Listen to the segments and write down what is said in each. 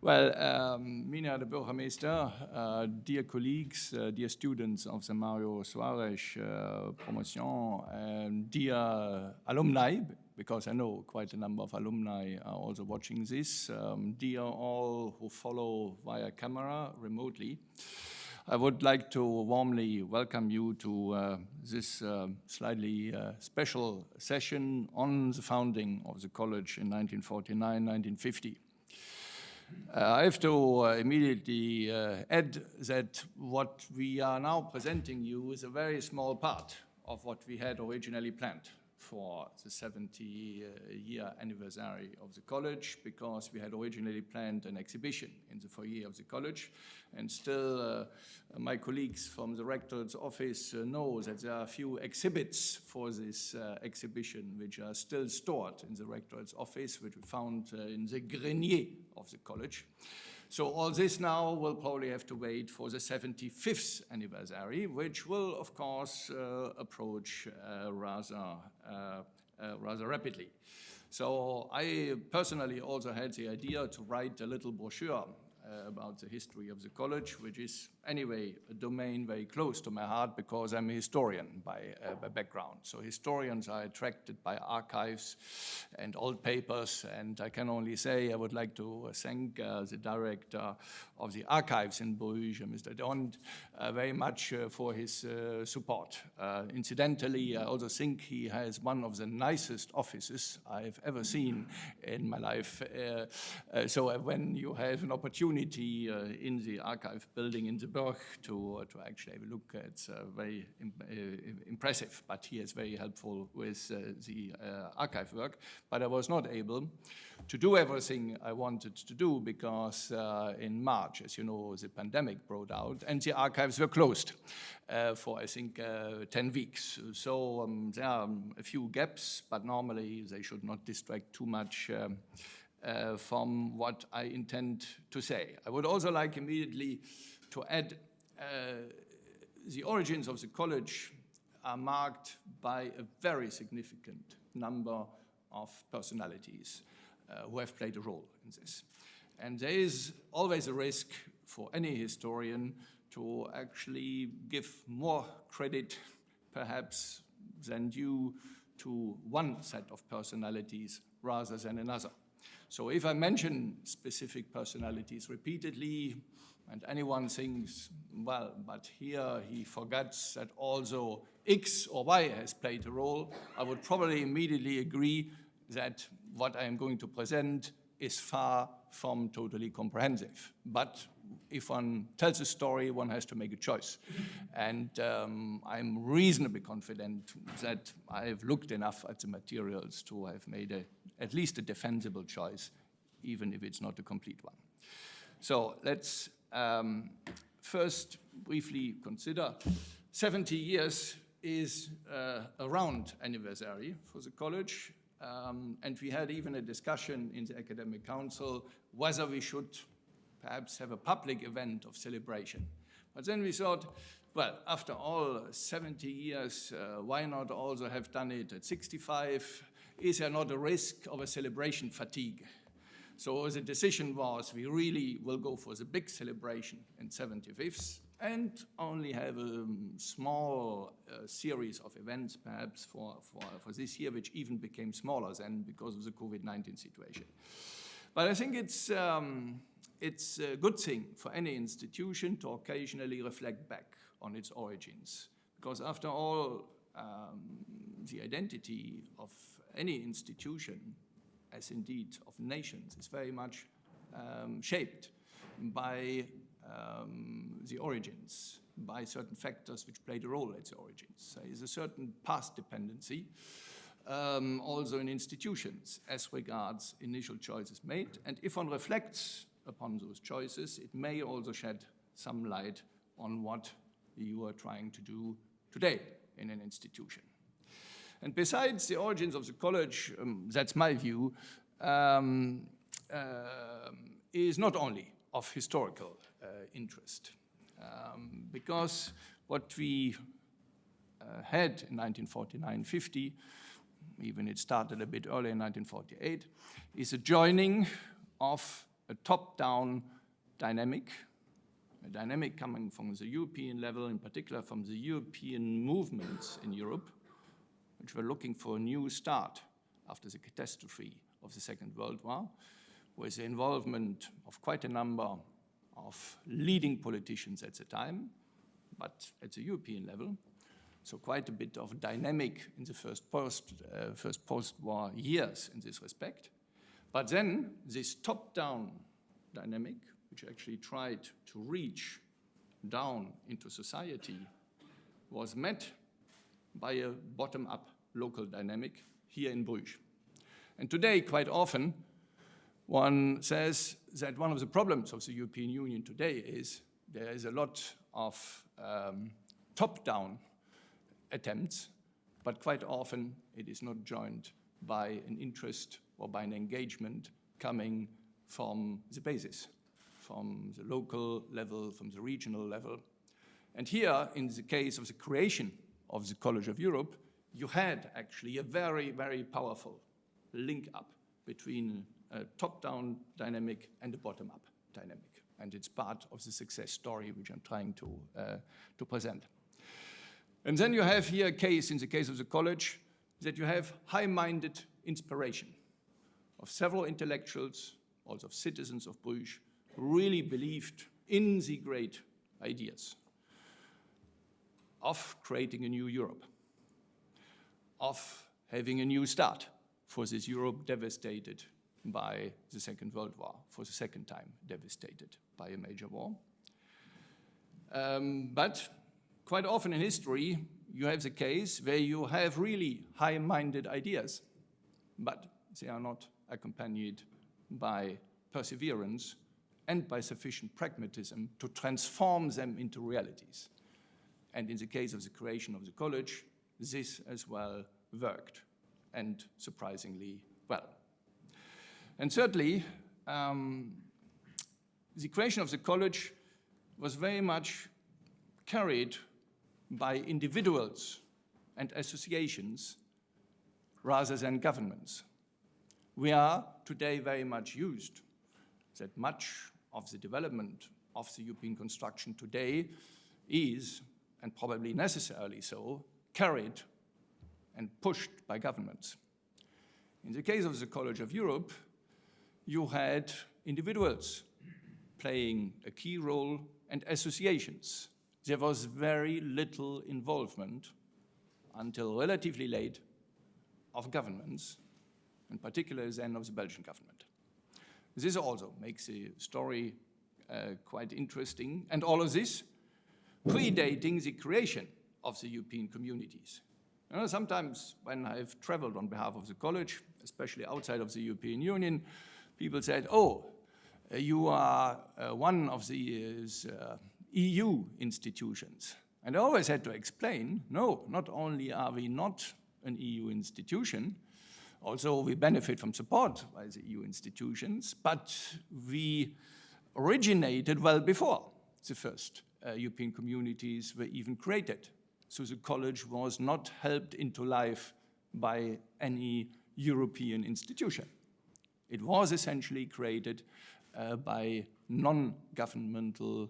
Well, Mina, the Bürgermeister, dear colleagues, dear students of the Mario Soares promotion, and dear alumni, because I know quite a number of alumni are also watching this, dear all who follow via camera remotely, I would like to warmly welcome you to this slightly special session on the founding of the college in 1949-1950. I have to immediately add that what we are now presenting you is a very small part of what we had originally planned for the 70-year anniversary of the college, because we had originally planned an exhibition in the foyer of the college, and still my colleagues from the Rector's office know that there are a few exhibits for this exhibition which are still stored in the Rector's office, which we found in the grenier of the college. So all this now will probably have to wait for the 75th anniversary, which will, of course, approach rather rapidly. So I personally also had the idea to write a little brochure about the history of the college, which is anyway a domain very close to my heart because I'm a historian by background. So historians are attracted by archives and old papers, and I can only say I would like to thank the director of the archives in Bruges, Mr. Jorg, very much for his support. Incidentally, I also think he has one of the nicest offices I've ever seen in my life. So when you have an opportunity in the archive building in the Burg to actually have a look, it's very impressive, but he is very helpful with the archive work. But I was not able to do everything I wanted to do because in March, as you know, the pandemic broke out and the archives were closed for, I think, 10 weeks. So there are a few gaps, but normally they should not distract too much from what I intend to say. I would also like immediately to add the origins of the college are marked by a very significant number of personalities who have played a role in this. And there is always a risk for any historian to actually give more credit, perhaps, than due to one set of personalities rather than another. So if I mention specific personalities repeatedly, and anyone thinks, well, but here he forgets that also X or Y has played a role, I would probably immediately agree that what I am going to present is far from totally comprehensive. But if one tells a story, one has to make a choice. And I'm reasonably confident that I've looked enough at the materials to have made at least a defensible choice, even if it's not a complete one. So let's first briefly consider 70 years is a round anniversary for the college. And we had even a discussion in the academic council whether we should perhaps have a public event of celebration. But then we thought, well, after all 70 years, why not also have done it at 65? Is there not a risk of a celebration fatigue? So the decision was we really will go for the big celebration in 75th and only have a small series of events perhaps for this year, which even became smaller then because of the COVID-19 situation. But I think it's a good thing for any institution to occasionally reflect back on its origins, because after all, the identity of any institution, as indeed of nations, is very much shaped by the origins, by certain factors which played a role at the origins. There is a certain past dependency also in institutions as regards initial choices made. And if one reflects upon those choices, it may also shed some light on what you are trying to do today in an institution. And besides the origins of the college, that's my view, is not only of historical interest. Because what we had in 1949-50, even it started a bit earlier in 1948, is a joining of a top-down dynamic, a dynamic coming from the European level, in particular from the European movements in Europe, which were looking for a new start after the catastrophe of the Second World War, with the involvement of quite a number of leading politicians at the time, but at the European level. So quite a bit of dynamic in the first post-war years in this respect. But then this top-down dynamic, which actually tried to reach down into society, was met by a bottom-up local dynamic here in Bruges. And today, quite often, one says that one of the problems of the European Union today is there is a lot of top-down attempts, but quite often it is not joined by an interest or by an engagement coming from the basis, from the local level, from the regional level. And here, in the case of the creation of the College of Europe, you had actually a very, very powerful link up between a top-down dynamic and a bottom-up dynamic. And it's part of the success story which I'm trying to present. And then you have here a case, in the case of the college, that you have high-minded inspiration of several intellectuals, also of citizens of Bruges, who really believed in the great ideas of creating a new Europe, of having a new start for this Europe devastated by the Second World War, for the second time devastated by a major war. But quite often in history, you have the case where you have really high-minded ideas, but they are not accompanied by perseverance and by sufficient pragmatism to transform them into realities. And in the case of the creation of the college, this as well worked, and surprisingly well. And thirdly, the creation of the college was very much carried by individuals and associations rather than governments. We are today very much used that much of the development of the European construction today is, and probably necessarily so, carried and pushed by governments. In the case of the College of Europe, you had individuals playing a key role and associations. There was very little involvement until relatively late of governments, in particular then of the Belgian government. This also makes the story quite interesting, and all of this predating the creation of the European communities. You know, sometimes when I've traveled on behalf of the college, especially outside of the European Union, people said, oh, you are one of these EU institutions. And I always had to explain, no, not only are we not an EU institution, also we benefit from support by the EU institutions, but we originated well before the first European communities were even created. So the college was not helped into life by any European institution. It was essentially created by non-governmental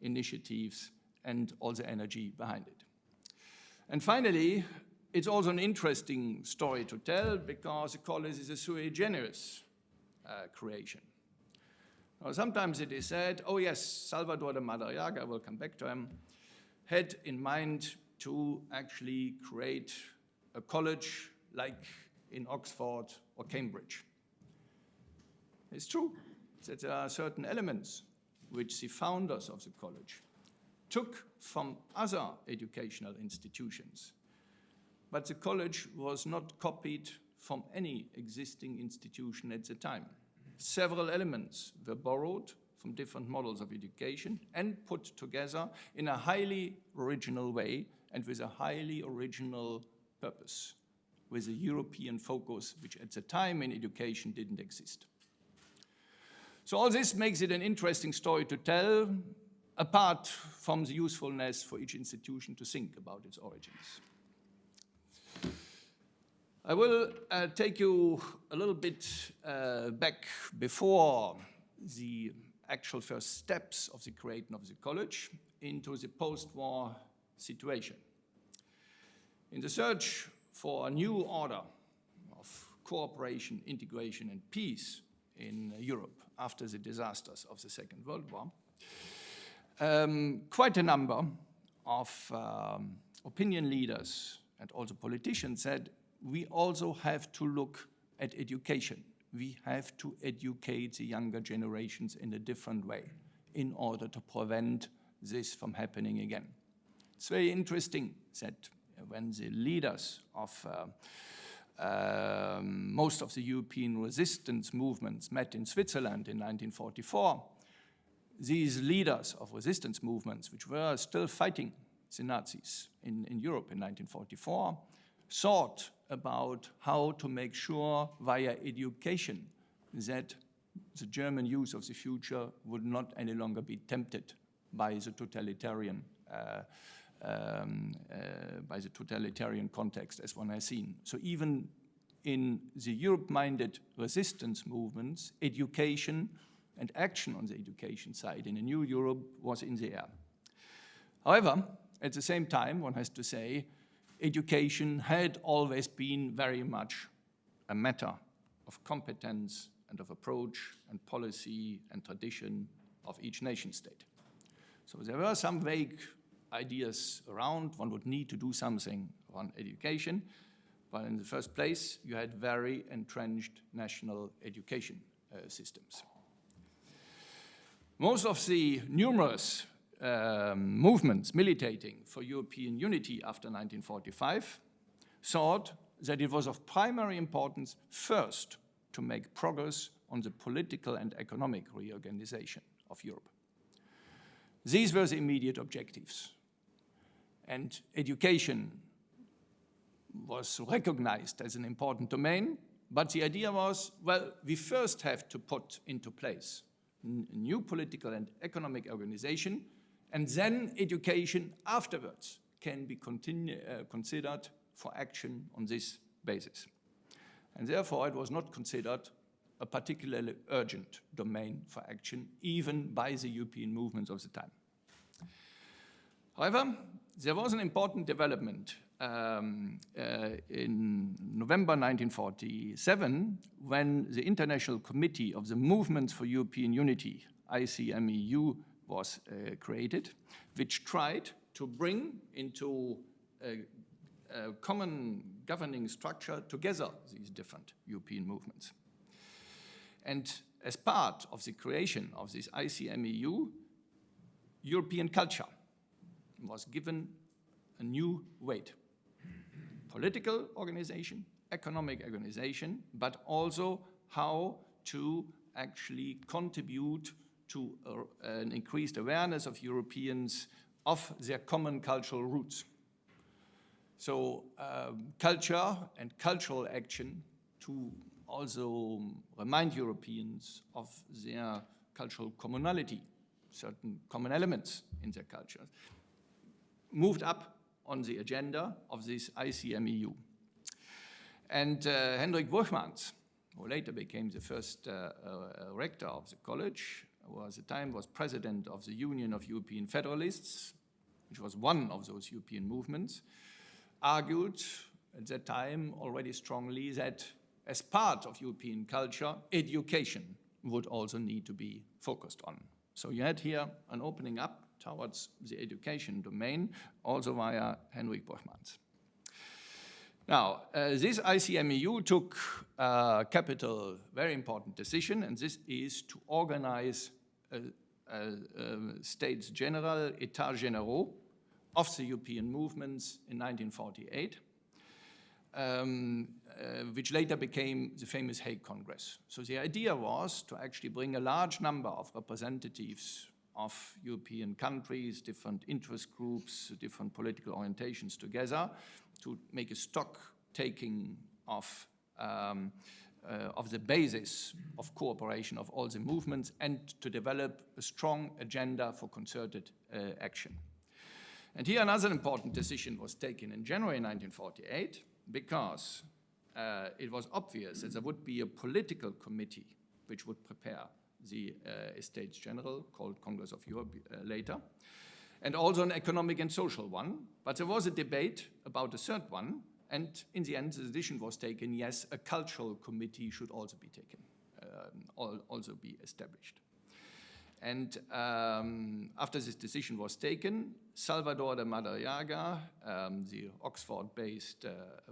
initiatives and all the energy behind it. And finally, it's also an interesting story to tell because the college is a sui generis creation. Now, sometimes it is said, oh yes, Salvador de Madariaga, we'll come back to him, had in mind to actually create a college like in Oxford or Cambridge. It's true that there are certain elements which the founders of the college took from other educational institutions. But the college was not copied from any existing institution at the time. Several elements were borrowed from different models of education and put together in a highly original way and with a highly original purpose, with a European focus, which at the time in education didn't exist. So all this makes it an interesting story to tell, apart from the usefulness for each institution to think about its origins. I will take you a little bit back before the actual first steps of the creation of the college into the post-war situation. In the search for a new order of cooperation, integration, and peace in Europe after the disasters of the Second World War, quite a number of opinion leaders and also politicians said, we also have to look at education. We have to educate the younger generations in a different way in order to prevent this from happening again. It's very interesting that when the leaders of most of the European resistance movements met in Switzerland in 1944, these leaders of resistance movements, which were still fighting the Nazis in Europe in 1944, thought about how to make sure via education that the German youth of the future would not any longer be tempted by the totalitarian context as one has seen. So even in the Europe-minded resistance movements, education and action on the education side in a new Europe was in the air. However, at the same time, one has to say, education had always been very much a matter of competence and of approach and policy and tradition of each nation state. So there were some vague ideas around, one would need to do something on education, but in the first place, you had very entrenched national education systems. Most of the numerous movements militating for European unity after 1945 thought that it was of primary importance first to make progress on the political and economic reorganization of Europe. These were the immediate objectives. And education was recognized as an important domain, but the idea was, well, we first have to put into place a new political and economic organization, and then education afterwards can be considered for action on this basis. And therefore, it was not considered a particularly urgent domain for action, even by the European movements of the time. However, there was an important development in November 1947 when the International Committee of the Movements for European Unity, ICMEU, was created, which tried to bring into a common governing structure together these different European movements. And as part of the creation of this ICMEU, European culture was given a new weight. Political organization, economic organization, but also how to actually contribute to an increased awareness of Europeans of their common cultural roots. So culture and cultural action to also remind Europeans of their cultural commonality, certain common elements in their culture, moved up on the agenda of this ICMEU. And Hendrik Burgmans, who later became the first rector of the college, who at the time was president of the Union of European Federalists, which was one of those European movements, argued at that time already strongly that as part of European culture, education would also need to be focused on. So you had here an opening up towards the education domain, also via Hendrik Burgmans. Now, this ICMEU took a capital, very important decision, and this is to organize States General, États Généraux of the European movements in 1948, which later became the famous Hague Congress. So the idea was to actually bring a large number of representatives of European countries, different interest groups, different political orientations together to make a stock taking of the basis of cooperation of all the movements and to develop a strong agenda for concerted action. And here another important decision was taken in January 1948 because it was obvious that there would be a political committee which would prepare the Estates General, called Congress of Europe later, and also an economic and social one. But there was a debate about a third one, and in the end, the decision was taken, yes, a cultural committee should also be taken, also be established. And after this decision was taken, Salvador de Madariaga, the Oxford-based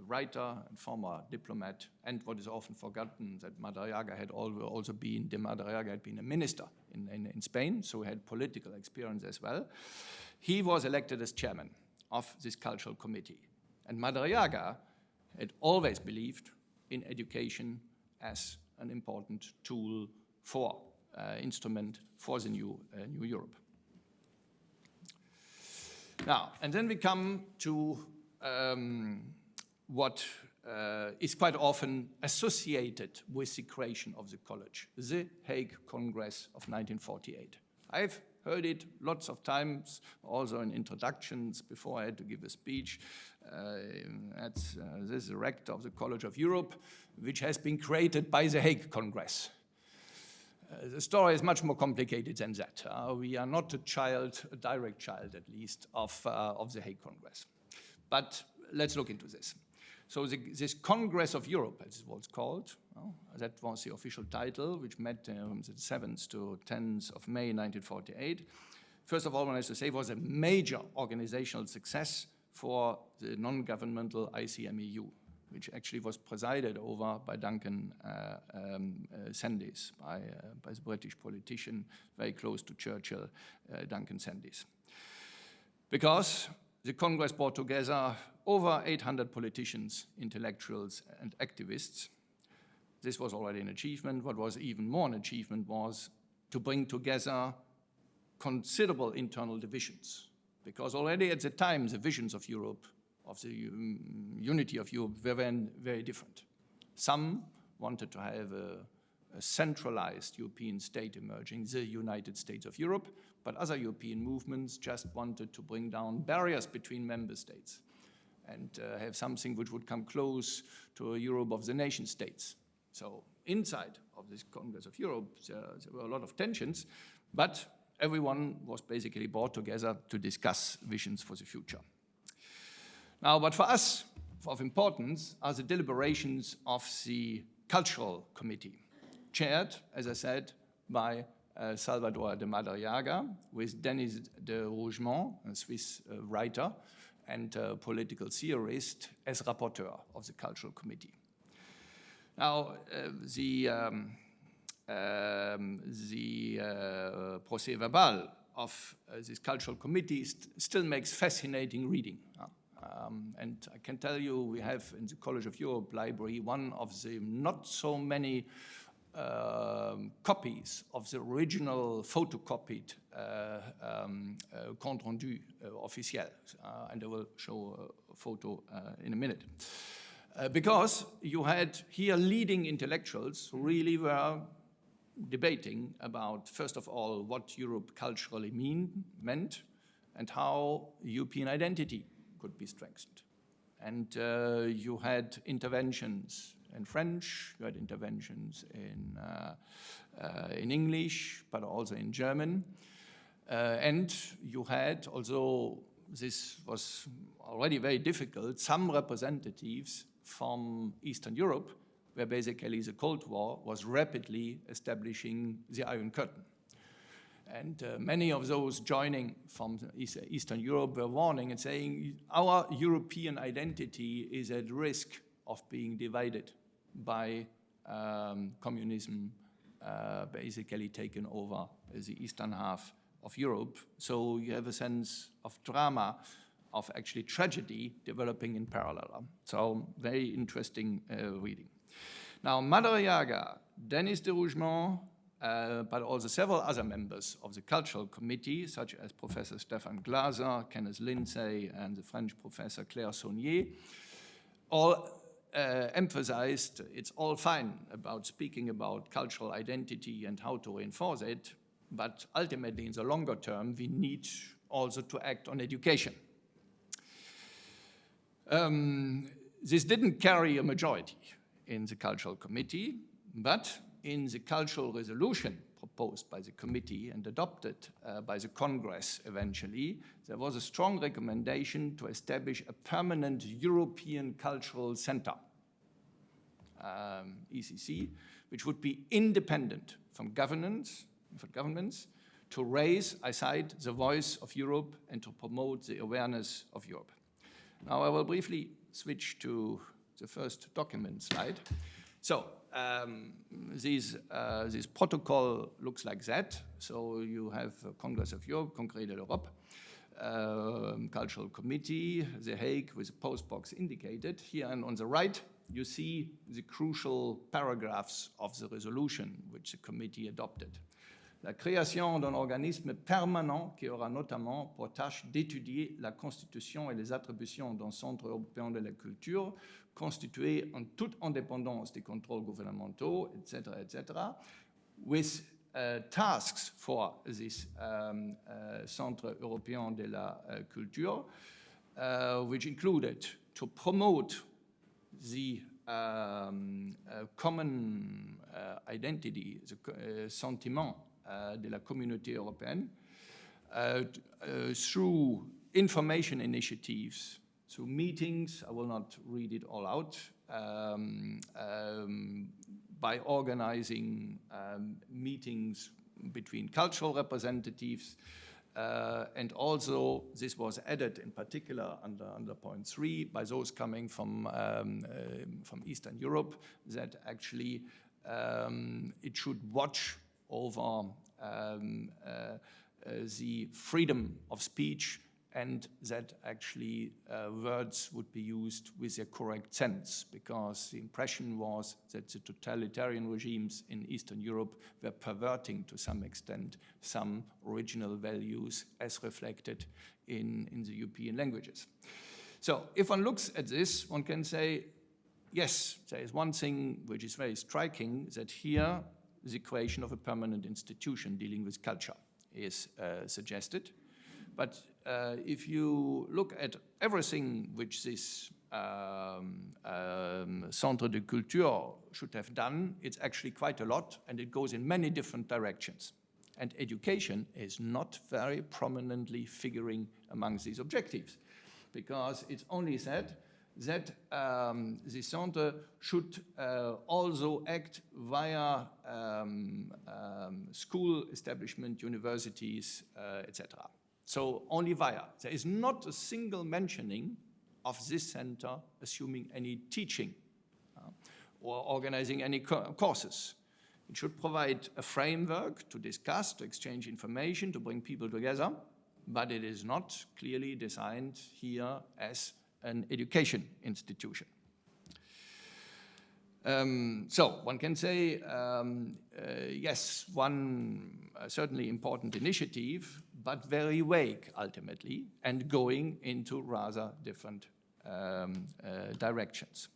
writer and former diplomat, and what is often forgotten, that Madariaga had also been, de Madariaga had been a minister in Spain, so he had political experience as well. He was elected as chairman of this cultural committee. And Madariaga had always believed in education as an important tool for instrument for the new Europe. Now, and then we come to what is quite often associated with the creation of the college, the Hague Congress of 1948. I've heard it lots of times, also in introductions before I had to give a speech. This is the Rector of the College of Europe, which has been created by the Hague Congress. The story is much more complicated than that. We are not a direct child at least, of the Hague Congress. But let's look into this. So this Congress of Europe, as it was called, that was the official title, which met from the 7th to 10th of May 1948. First of all, one has to say, it was a major organizational success for the non-governmental ICMEU, which actually was presided over by Duncan Sandys, by the British politician, very close to Churchill, Duncan Sandys. Because the Congress brought together over 800 politicians, intellectuals, and activists. This was already an achievement. What was even more an achievement was to bring together considerable internal divisions, because already at the time, the visions of Europe, of the unity of Europe, were very different. Some wanted to have a centralized European state emerging, the United States of Europe, but other European movements just wanted to bring down barriers between member states and have something which would come close to a Europe of the nation states. So inside of this Congress of Europe, there were a lot of tensions, but everyone was basically brought together to discuss visions for the future. Now, but for us, of importance, are the deliberations of the Cultural Committee, chaired, as I said, by Salvador de Madariaga, with Denis de Rougemont, a Swiss writer and political theorist, as rapporteur of the Cultural Committee. Now, the procès verbal of this Cultural Committee still makes fascinating reading. And I can tell you, we have in the College of Europe library one of the not so many copies of the original photocopied compte rendu officiel, and I will show a photo in a minute. Because you had here leading intellectuals who really were debating about, first of all, what Europe culturally meant and how European identity could be strengthened. And you had interventions in French, you had interventions in English, but also in German. And you had, although this was already very difficult, some representatives from Eastern Europe, where basically the Cold War was rapidly establishing the Iron Curtain. And many of those joining from Eastern Europe were warning and saying, our European identity is at risk of being divided by communism basically taken over the eastern half of Europe. So you have a sense of drama, of actually tragedy developing in parallel. So very interesting reading. Now, Madariaga, Denis de Rougemont, but also several other members of the Cultural Committee, such as Professor Stefan Glaser, Kenneth Lindsay, and the French professor Claire Saunier, all emphasized it's all fine about speaking about cultural identity and how to reinforce it, but ultimately in the longer term, we need also to act on education. This didn't carry a majority in the Cultural Committee, but in the cultural resolution proposed by the committee and adopted by the Congress eventually, there was a strong recommendation to establish a permanent European Cultural Center, ECC, which would be independent from governments to raise, I cite, the voice of Europe and to promote the awareness of Europe. Now I will briefly switch to the first document slide. So this protocol looks like that. So you have Congress of Europe, Congrès de l'Europe, Cultural Committee, The Hague with a postbox indicated. Here and on the right, you see the crucial paragraphs of the resolution which the committee adopted. La création d'un organisme permanent qui aura notamment pour tâche d'étudier la constitution et les attributions d'un centre européen de la culture constitué en toute indépendance des contrôles gouvernementaux, etc., etc., with tasks for this Centre Européen de la Culture, which included to promote the common identity, the sentiment de la communauté européenne, through information initiatives, through meetings, I will not read it all out, by organizing meetings between cultural representatives, and also this was added in particular under point 3 by those coming from Eastern Europe, that actually it should watch over the freedom of speech, and that actually words would be used with their correct sense, because the impression was that the totalitarian regimes in Eastern Europe were perverting to some extent some original values as reflected in the European languages. So if one looks at this, one can say, yes, there is one thing which is very striking, that here the creation of a permanent institution dealing with culture is suggested. But if you look at everything which this Centre de Culture should have done, it's actually quite a lot, and it goes in many different directions. And education is not very prominently figuring among these objectives, because it's only said that the center should also act via school establishment, universities, etc. So only via. There is not a single mentioning of this center assuming any teaching or organizing any courses. It should provide a framework to discuss, to exchange information, to bring people together, but it is not clearly designed here as an education institution. So one can say, yes, one certainly important initiative, but very vague ultimately, and going into rather different directions.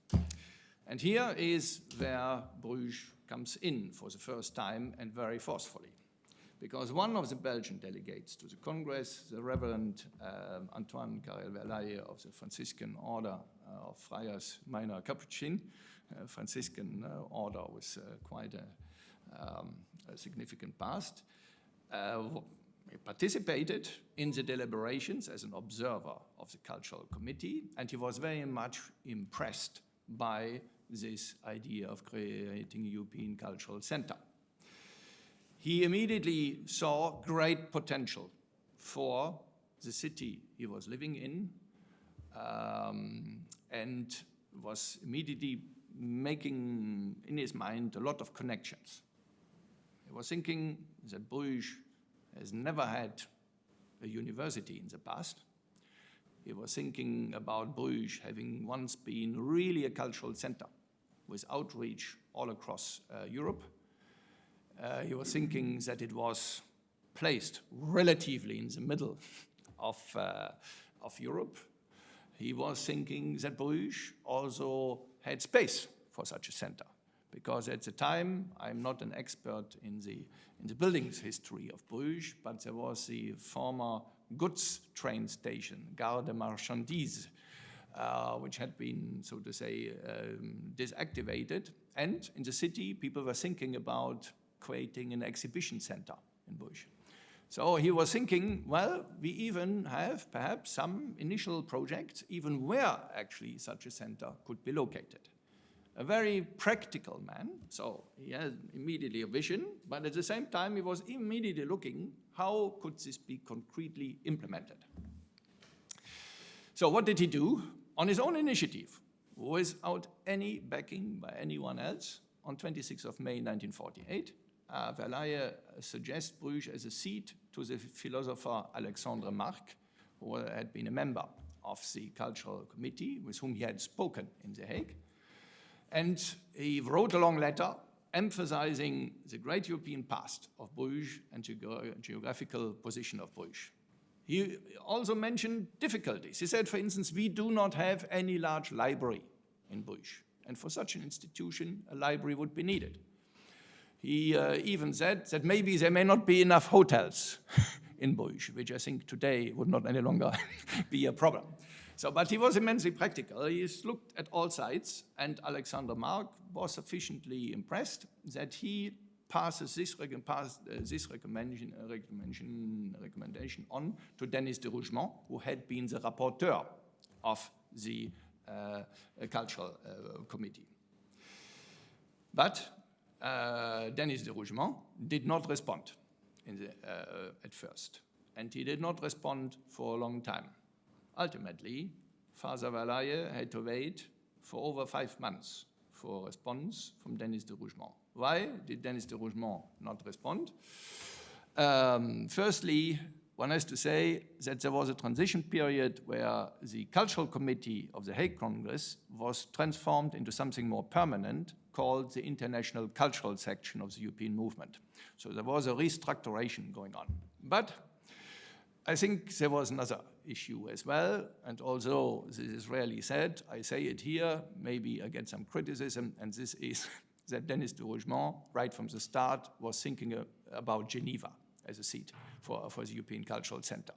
And here is where Bruges comes in for the first time, and very forcefully. Because one of the Belgian delegates to the Congress, the Reverend Antoine Carrel-Verlaye of the Franciscan Order of Friars Minor Capuchin, Franciscan order with quite a significant past, he participated in the deliberations as an observer of the Cultural Committee, and he was very much impressed by this idea of creating a European Cultural Center. He immediately saw great potential for the city he was living in, and was immediately making in his mind a lot of connections. He was thinking that Bruges has never had a university in the past. He was thinking about Bruges having once been really a cultural center with outreach all across Europe. He was thinking that it was placed relatively in the middle of Europe. He was thinking that Bruges also had space for such a center, because at the time, I'm not an expert in the buildings history of Bruges, but there was the former goods train station, Gare de Marchandises, which had been, so to say, deactivated. And in the city, people were thinking about creating an exhibition center in Bruges. So he was thinking, well, we even have perhaps some initial projects, even where actually such a center could be located. A very practical man, so he had immediately a vision, but at the same time he was immediately looking how could this be concretely implemented. So what did he do? On his own initiative, without any backing by anyone else, on 26th of May 1948, Verlaine suggests Bruges as a seat to the philosopher Alexandre Marc, who had been a member of the Cultural Committee, with whom he had spoken in The Hague. And he wrote a long letter emphasizing the great European past of Bruges and the geographical position of Bruges. He also mentioned difficulties. He said, for instance, we do not have any large library in Bruges, and for such an institution, a library would be needed. He even said that maybe there may not be enough hotels in Bruges, which I think today would not any longer be a problem. So, but he was immensely practical. He looked at all sides, and Alexander Marc was sufficiently impressed that he passes this recommendation on to Denis de Rougemont, who had been the rapporteur of the Cultural Committee. But Denis de Rougemont did not respond at first, and he did not respond for a long time. Ultimately, Father Verlaine had to wait for over 5 months for a response from Denis de Rougemont. Why did Denis de Rougemont not respond? Firstly, one has to say that there was a transition period where the Cultural Committee of the Hague Congress was transformed into something more permanent called the International Cultural Section of the European Movement. So there was a restructuration going on. But I think there was another issue as well, and although this is rarely said, I say it here, maybe I get some criticism, and this is that Denis de Rougemont, right from the start, was thinking about Geneva as a seat for the European Cultural Center.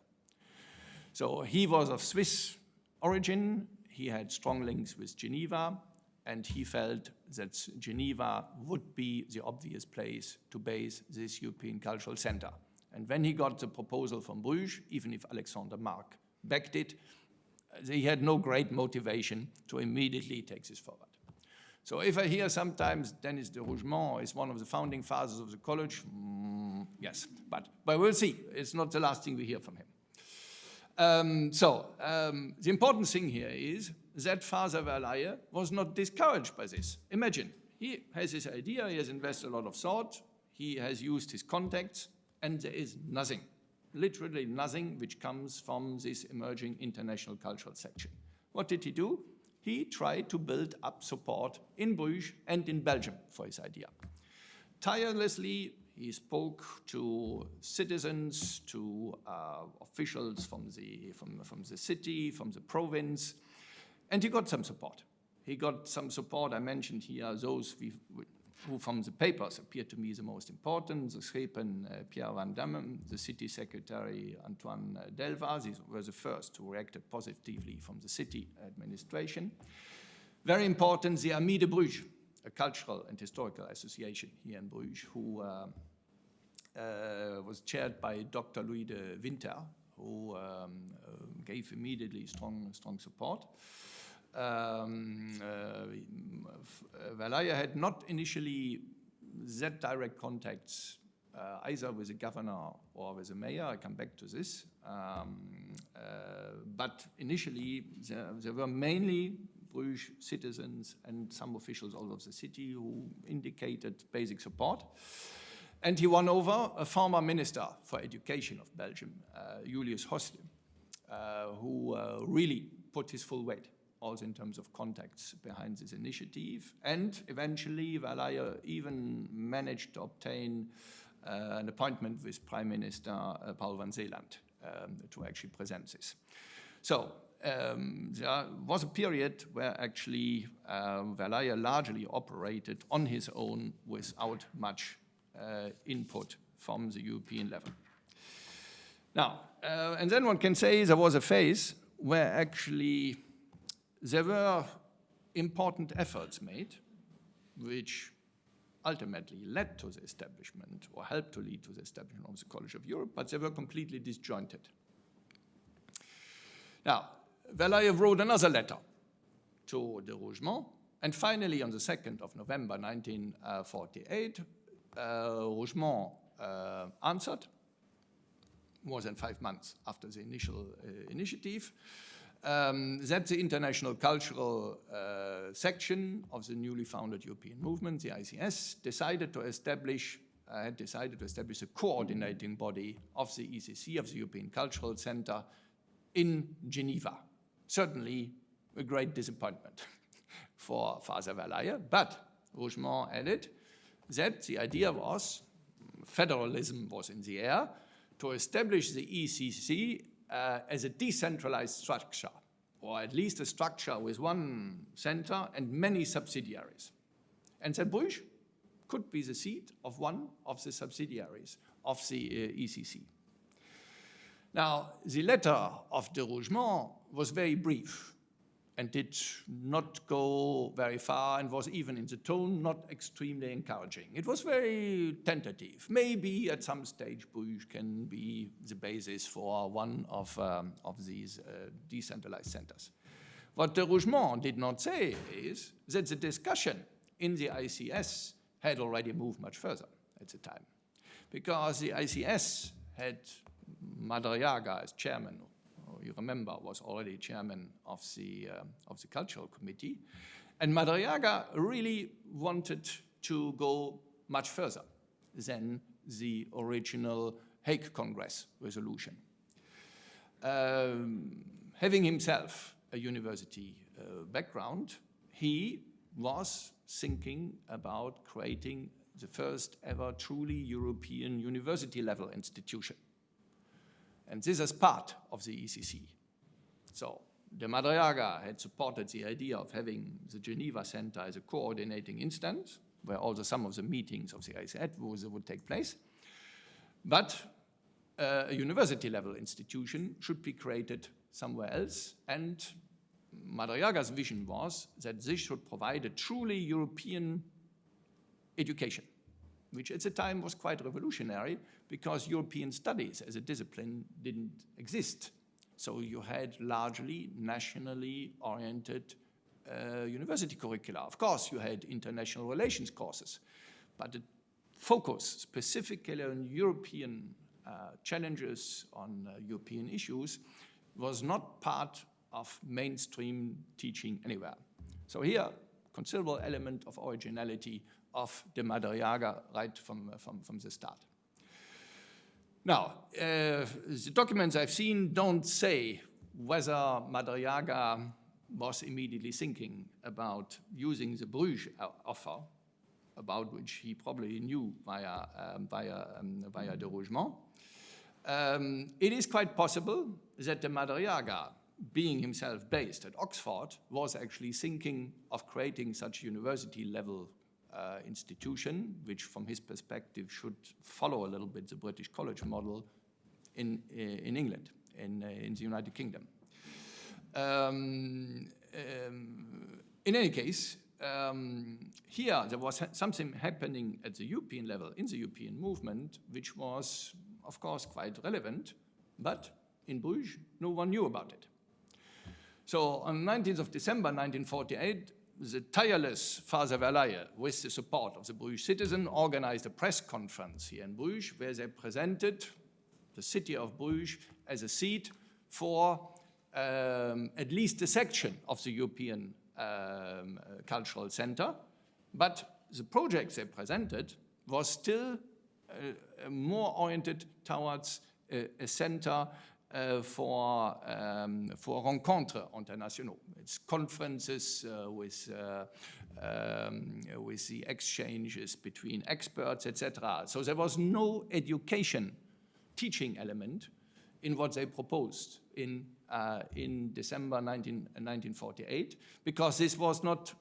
So he was of Swiss origin, he had strong links with Geneva, and he felt that Geneva would be the obvious place to base this European Cultural Center. And when he got the proposal from Bruges, even if Alexander Marc backed it, he had no great motivation to immediately take this forward. So if I hear sometimes Denis de Rougemont is one of the founding fathers of the college, yes, but we'll see. It's not the last thing we hear from him. The important thing here is that Father Verlaine was not discouraged by this. Imagine, he has this idea, he has invested a lot of thought, he has used his contacts, and there is nothing, literally nothing, which comes from this emerging international cultural section. What did he do? He tried to build up support in Bruges and in Belgium for his idea. Tirelessly, he spoke to citizens, to officials from the city, from the province, and he got some support. He got some support, I mentioned here, those who from the papers appeared to me the most important, the Schepen Pierre van Damme, the city secretary Antoine Delva. These were the first who reacted positively from the city administration. Very important, the Amis de Bruges, a cultural and historical association here in Bruges, who was chaired by Dr. Louis de Winter, who gave immediately strong support. Verlaine had not initially that direct contacts either with the governor or with the mayor. I come back to this. But initially, there were mainly Bruges citizens and some officials all over the city who indicated basic support. And he won over a former minister for education of Belgium, Julius Hosle, who really put his full weight also in terms of contacts behind this initiative. And eventually, Verlaine even managed to obtain an appointment with Prime Minister Paul van Zeeland to actually present this. So there was a period where actually Verlaine largely operated on his own without much input from the European level. Now, and then one can say there was a phase where actually there were important efforts made, which ultimately led to the establishment, or helped to lead to the establishment of the College of Europe, but they were completely disjointed. Now, Verlaine wrote another letter to de Rougemont, and finally, on the 2nd of November 1948, Rougemont answered, more than 5 months after the initial initiative, that the international cultural section of the newly founded European movement, the ICS, had decided to establish a coordinating body of the ECC, of the European Cultural Center, in Geneva. Certainly a great disappointment for Father Verlaine, but Rougemont added that the idea was, federalism was in the air, to establish the ECC as a decentralized structure, or at least a structure with one center and many subsidiaries. And that Bruges could be the seat of one of the subsidiaries of the ECC. Now, the letter of de Rougemont was very brief and did not go very far and was even in the tone not extremely encouraging. It was very tentative. Maybe at some stage Bruges can be the basis for one of these decentralized centers. What de Rougemont did not say is that the discussion in the ICS had already moved much further at the time, because the ICS had Madariaga as chairman. You remember, was already chairman of the Cultural Committee. And Madariaga really wanted to go much further than the original Hague Congress resolution. Having himself a university background, he was thinking about creating the first ever truly European university-level institution. And this is part of the ECC. So de Madariaga had supported the idea of having the Geneva Center as a coordinating instance, where also some of the meetings of the ICS would take place. But a university-level institution should be created somewhere else, and Madariaga's vision was that this should provide a truly European education, which at the time was quite revolutionary, because European studies as a discipline didn't exist. So you had largely nationally oriented university curricula. Of course, you had international relations courses, but the focus specifically on European challenges, on European issues, was not part of mainstream teaching anywhere. So here, considerable element of originality of de Madariaga right from the start. Now, the documents I've seen don't say whether Madariaga was immediately thinking about using the Bruges offer, about which he probably knew via de Rougemont. It is quite possible that de Madariaga, being himself based at Oxford, was actually thinking of creating such university-level institution, which from his perspective should follow a little bit the British college model in England, in the United Kingdom. In any case, here there was something happening at the European level, in the European movement, which was, of course, quite relevant, but in Bruges, no one knew about it. So on 19th of December 1948, the tireless Father Verlaine, with the support of the Bruges citizen, organized a press conference here in Bruges, where they presented the city of Bruges as a seat for at least a section of the European Cultural Center. But the project they presented was still more oriented towards a center for rencontres internationaux. It's conferences with the exchanges between experts, etc. So there was no education, teaching element in what they proposed in December 1948, because this was not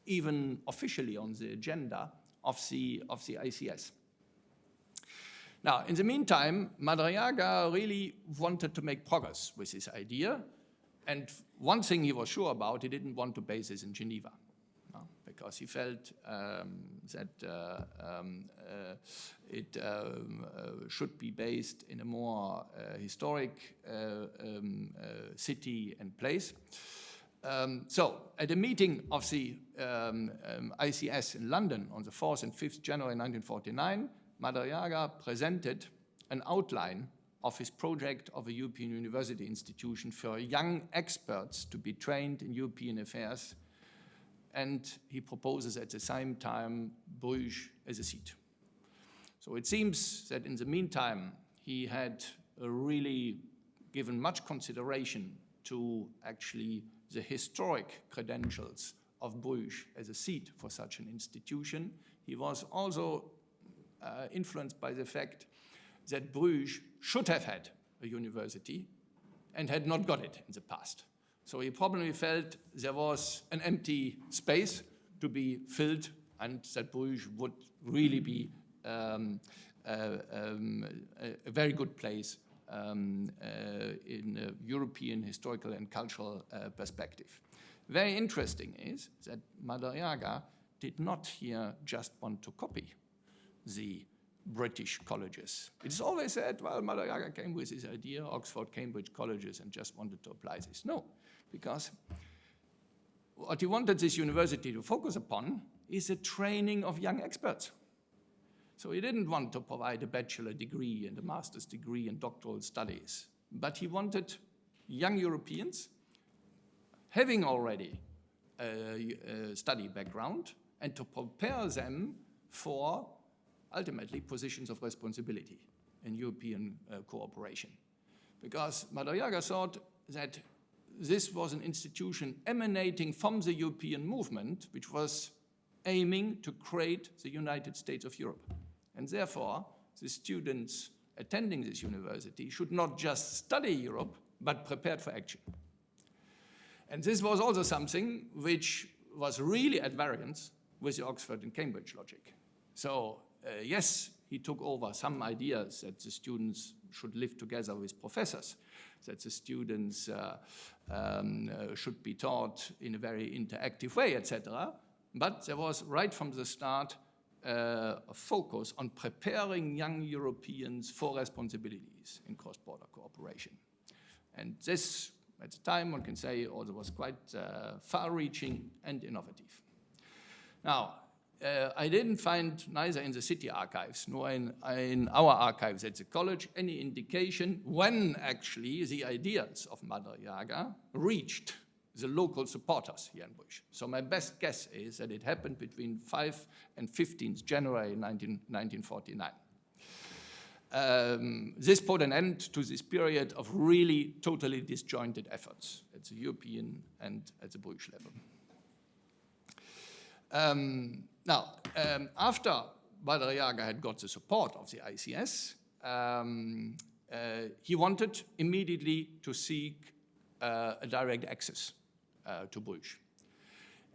even officially on the agenda of the ICS. Now, in the meantime, Madariaga really wanted to make progress with this idea, And one thing he was sure about, he didn't want to base this in Geneva, because he felt that it should be based in a more historic city and place. So at a meeting of the ICS in London on the 4th and 5th January 1949, Madariaga presented an outline of his project of a European university institution for young experts to be trained in European affairs, and he proposes at the same time Bruges as a seat. So it seems that in the meantime he had really given much consideration to actually the historic credentials of Bruges as a seat for such an institution. He was also influenced by the fact that Bruges should have had a university and had not got it in the past. So he probably felt there was an empty space to be filled, and that Bruges would really be a very good place in a European historical and cultural perspective. Very interesting is that Madariaga did not here just want to copy the British colleges. It is always said, well, Madariaga came with this idea, Oxford, Cambridge colleges, and just wanted to apply this. No, because what he wanted this university to focus upon is the training of young experts. So he didn't want to provide a bachelor degree and a master's degree and doctoral studies, but he wanted young Europeans having already a study background and to prepare them for ultimately positions of responsibility in European cooperation. Because Madariaga thought that this was an institution emanating from the European movement, which was aiming to create the United States of Europe. And therefore, the students attending this university should not just study Europe, but prepared for action. And this was also something which was really at variance with the Oxford and Cambridge logic. So yes, he took over some ideas that the students should live together with professors, that the students should be taught in a very interactive way, etc. But there was right from the start a focus on preparing young Europeans for responsibilities in cross-border cooperation. And this, at the time, one can say, also was quite far-reaching and innovative. Now, I didn't find neither in the city archives nor in our archives at the college any indication when actually the ideas of Madariaga reached the local supporters here in Bruges. So my best guess is that it happened between 5 and 15th January 1949. This put an end to this period of really totally disjointed efforts at the European and at the Bruges level. After Madariaga had got the support of the ICS, he wanted immediately to seek a direct access to Bruges.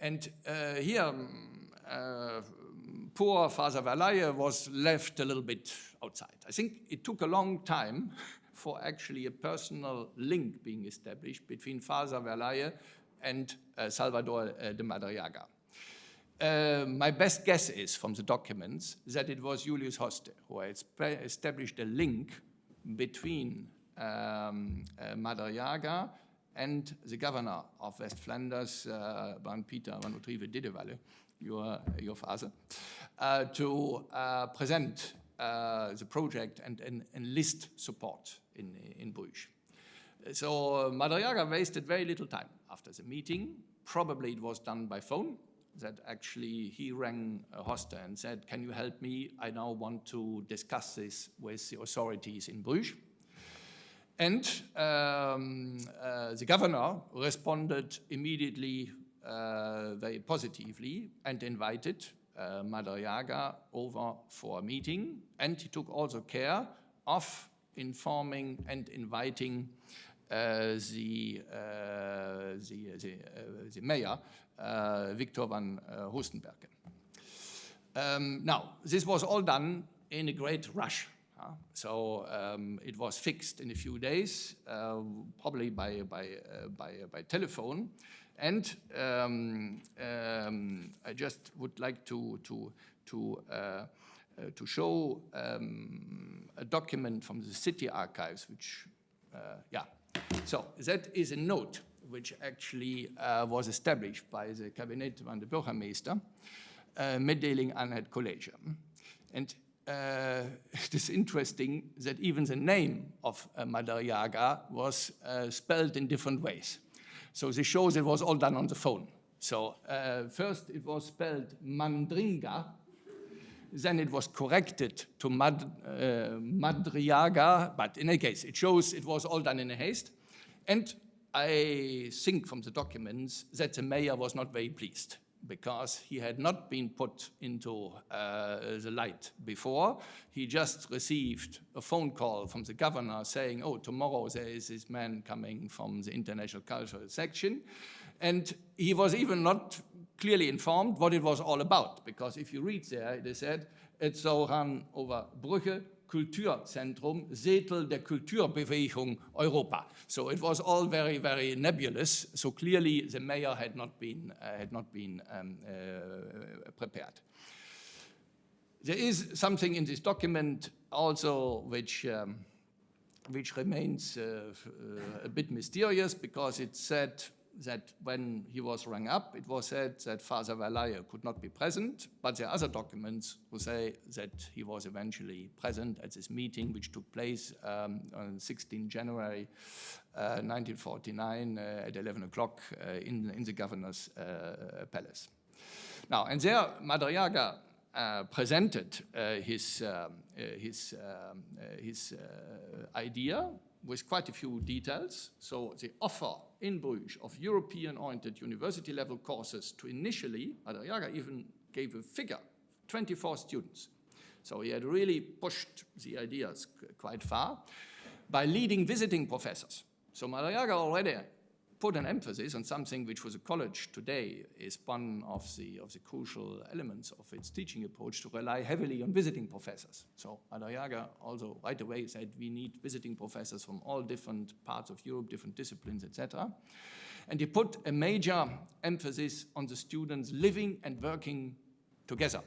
And here, poor Father Verlaye was left a little bit outside. I think it took a long time for actually a personal link being established between Father Verlaye and Salvador de Madariaga. My best guess is, from the documents, that it was Julius Hoste who had established a link between Madariaga and the governor of West Flanders, Peter van Utrieve Didewalle, your father, to present the project and enlist support in Bruges. So Madariaga wasted very little time after the meeting. Probably it was done by phone, that actually he rang Hoste and said, "Can you help me? I now want to discuss this with the authorities in Bruges." And the governor responded immediately very positively and invited Madariaga over for a meeting. And he took also care of informing and inviting the mayor, Victor van Hoostenbergen. Now, this was all done in a great rush. So it was fixed in a few days, probably by telephone. And I just would like to show a document from the city archives, which, So that is a note which actually was established by the Kabinett van de Burgemeester, Meddeling aan het college. And it is interesting that even the name of Madariaga was spelled in different ways. So this shows it was all done on the phone. So first it was spelled Mandringa, then it was corrected to Madriaga, but in any case, it shows it was all done in a haste. And I think from the documents that the mayor was not very pleased because he had not been put into the light before. He just received a phone call from the governor saying, oh, tomorrow there is this man coming from the International Cultural Section. And he was even not clearly informed what it was all about, because if you read there, it is said, het zou gaan over Brugge Kulturzentrum, Zetel der Kulturbewegung Europa. So it was all very, very nebulous. So clearly the mayor had not been prepared. There is something in this document also which remains a bit mysterious, because it said that when he was rung up, it was said that Father Verlaye could not be present, but there are other documents who say that he was eventually present at this meeting, which took place on 16 January 1949 at 11 o'clock in the governor's palace. Now, and there Madariaga presented his idea with quite a few details. So the offer in Bruges of European-oriented university-level courses to initially, Madariaga even gave a figure, 24 students. So he had really pushed the ideas quite far by leading visiting professors. So Madariaga already put an emphasis on something which for the college today is one of the crucial elements of its teaching approach, to rely heavily on visiting professors. So Madariaga also right away said we need visiting professors from all different parts of Europe, different disciplines, etc. And he put a major emphasis on the students living and working together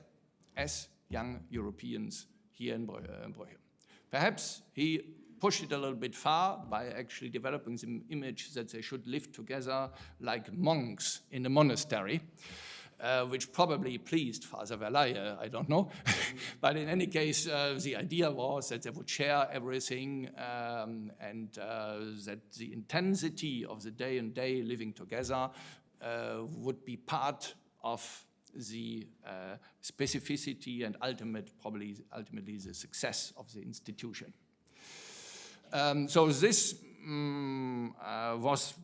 as young Europeans here in Brugge. Perhaps he pushed it a little bit far by actually developing the image that they should live together like monks in a monastery, which probably pleased Father Verlaye, I don't know. But in any case, the idea was that they would share everything and that the intensity of the day-and-day living together would be part of the specificity and ultimately the success of the institution. So this was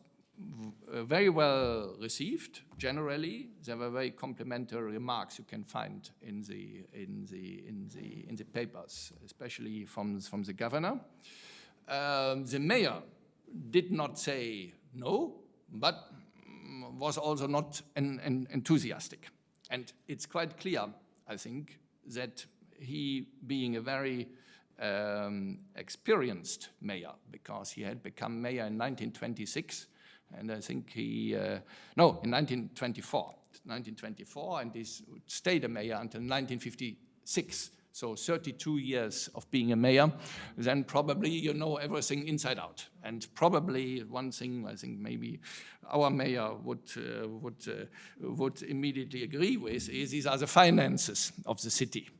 very well received generally. There were very complimentary remarks you can find in the papers, especially from the governor. The mayor did not say no, but was also not enthusiastic. And it's quite clear, I think, that he, being a very experienced mayor, because he had become mayor in 1926, and I think in 1924, and he stayed a mayor until 1956, so 32 years of being a mayor. Then probably you know everything inside out. And probably one thing I think maybe our mayor would immediately agree with is these are the finances of the city.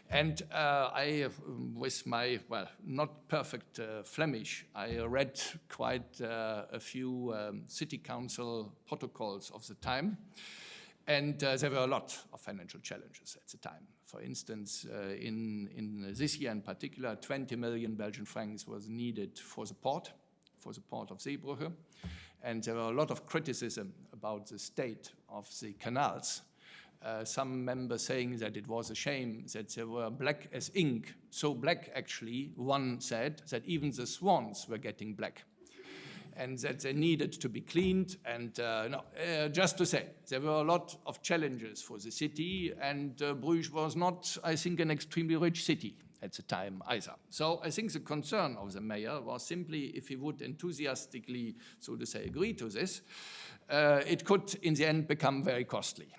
And I, with my, well, not perfect Flemish, I read quite a few city council protocols of the time. And there were a lot of financial challenges at the time. For instance, in this year in particular, 20 million Belgian francs was needed for the port of Zeebrugge. And there were a lot of criticism about the state of the canals. Some members saying that it was a shame that they were black as ink, so black actually, one said, that even the swans were getting black, and that they needed to be cleaned. And just to say, there were a lot of challenges for the city, and Bruges was not, I think, an extremely rich city at the time either. So I think the concern of the mayor was simply if he would enthusiastically, so to say, agree to this, it could in the end become very costly.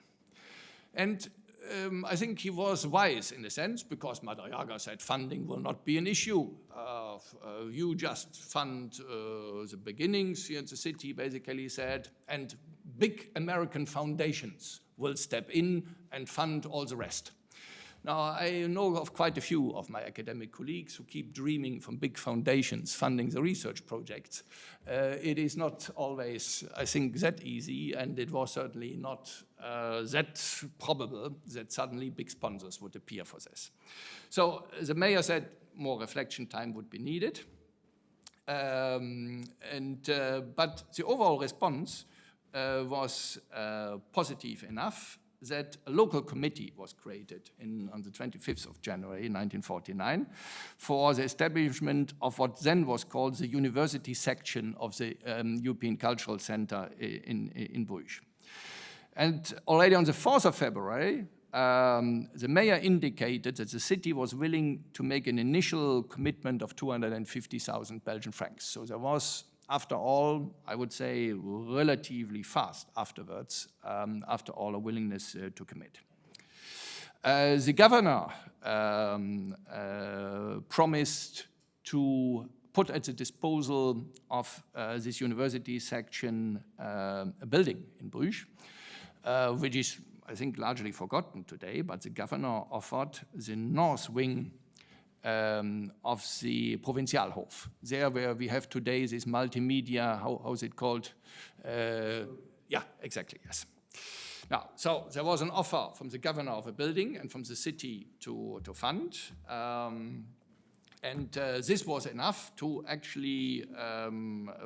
And I think he was wise in a sense, because Madariaga said funding will not be an issue. You just fund the beginnings here in the city, basically he said, and big American foundations will step in and fund all the rest. Now, I know of quite a few of my academic colleagues who keep dreaming from big foundations funding the research projects. It is not always, I think, that easy, and it was certainly not that probable that suddenly big sponsors would appear for this. So the mayor said more reflection time would be needed. But the overall response was positive enough that a local committee was created on the 25th of January 1949 for the establishment of what then was called the university section of the European Cultural Center in Bruges. And already on the 4th of February, the mayor indicated that the city was willing to make an initial commitment of 250,000 Belgian francs. So there was, after all, I would say relatively fast afterwards, after all, a willingness to commit. The governor promised to put at the disposal of this university section a building in Bruges, which is, I think, largely forgotten today, but the governor offered the north wing of the Provinzialhof, there where we have today this multimedia, how is it called? Yeah, exactly, yes. Now, so there was an offer from the governor of a building and from the city to fund. This was enough to actually,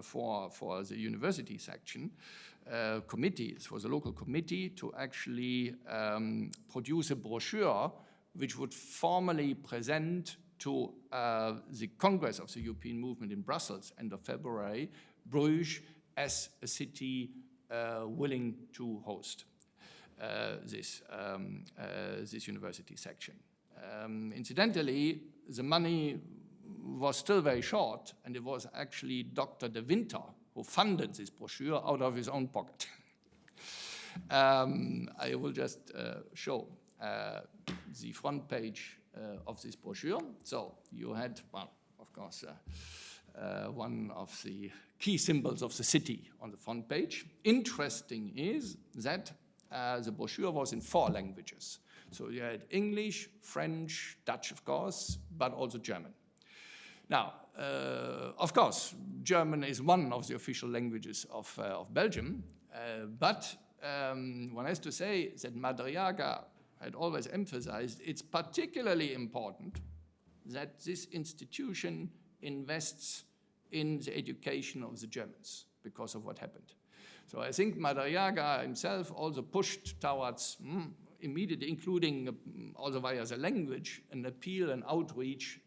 for the university section committee, this was a local committee, to actually produce a brochure which would formally present to the Congress of the European Movement in Brussels, end of February, Bruges as a city willing to host this university section. Incidentally, the money was still very short, and it was actually Dr. de Winter who funded this brochure out of his own pocket. I will just show the front page of this brochure. So you had, well, of course, one of the key symbols of the city on the front page. Interesting is that the brochure was in 4 languages. So you had English, French, Dutch, of course, but also German. Now, of course, German is one of the official languages of Belgium, but one has to say that Madariaga had always emphasized it's particularly important that this institution invests in the education of the Germans because of what happened. So I think Madariaga himself also pushed towards immediately, including also via the language, an appeal and outreach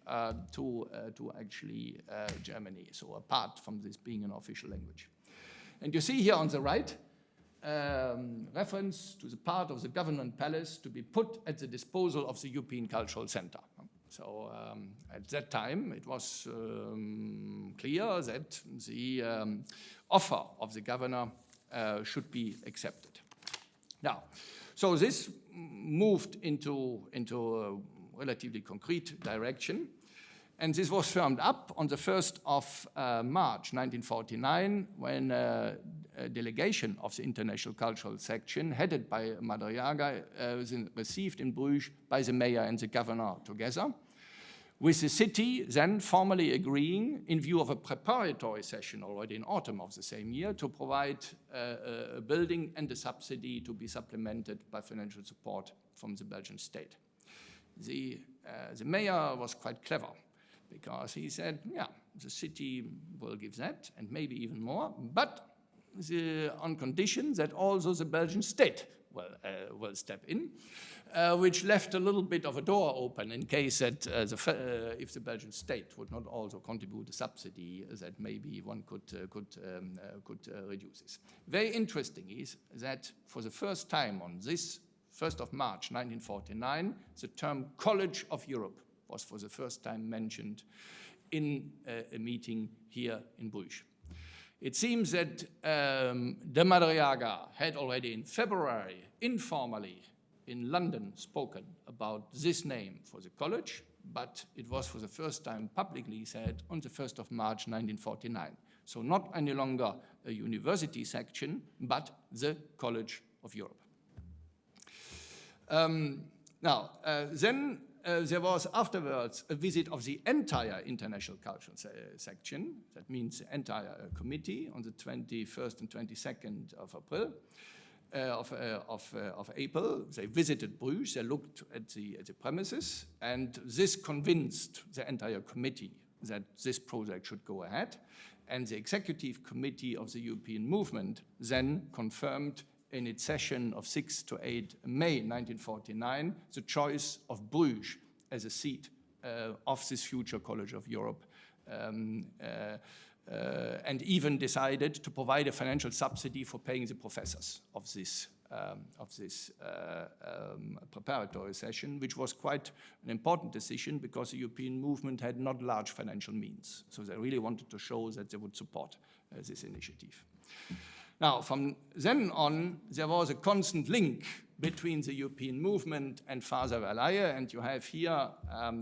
to actually Germany, so apart from this being an official language. And you see here on the right, reference to the part of the government palace to be put at the disposal of the European Cultural Center. So at that time, it was clear that the offer of the governor should be accepted. Now, so this moved into a relatively concrete direction, and this was firmed up on the 1st of March 1949 when a delegation of the International Cultural Section, headed by Madariaga, was received in Bruges by the mayor and the governor together, with the city then formally agreeing, in view of a preparatory session already in autumn of the same year, to provide a building and a subsidy to be supplemented by financial support from the Belgian state. The mayor was quite clever, because he said, yeah, the city will give that, and maybe even more, but on condition that also the Belgian state will step in, which left a little bit of a door open in case that if the Belgian state would not also contribute a subsidy, that maybe one could reduce this. Very interesting is that for the first time on this 1st of March 1949, the term College of Europe was for the first time mentioned in a meeting here in Bruges. It seems that de Madariaga had already in February, informally, in London, spoken about this name for the college, but it was for the first time publicly said on the 1st of March 1949. So not any longer a university section, but the College of Europe. Then there was afterwards a visit of the entire international cultural section. That means the entire committee on the 21st and 22nd of April. Of April, they visited Bruges, they looked at the premises, and this convinced the entire committee that this project should go ahead. And the executive committee of the European movement then confirmed in its session of 6 to 8 May 1949 the choice of Bruges as a seat of this future College of Europe, and even decided to provide a financial subsidy for paying the professors of this preparatory session, which was quite an important decision because the European movement had not large financial means. So they really wanted to show that they would support this initiative. Now, from then on, there was a constant link between the European movement and Father Verlaye, and you have here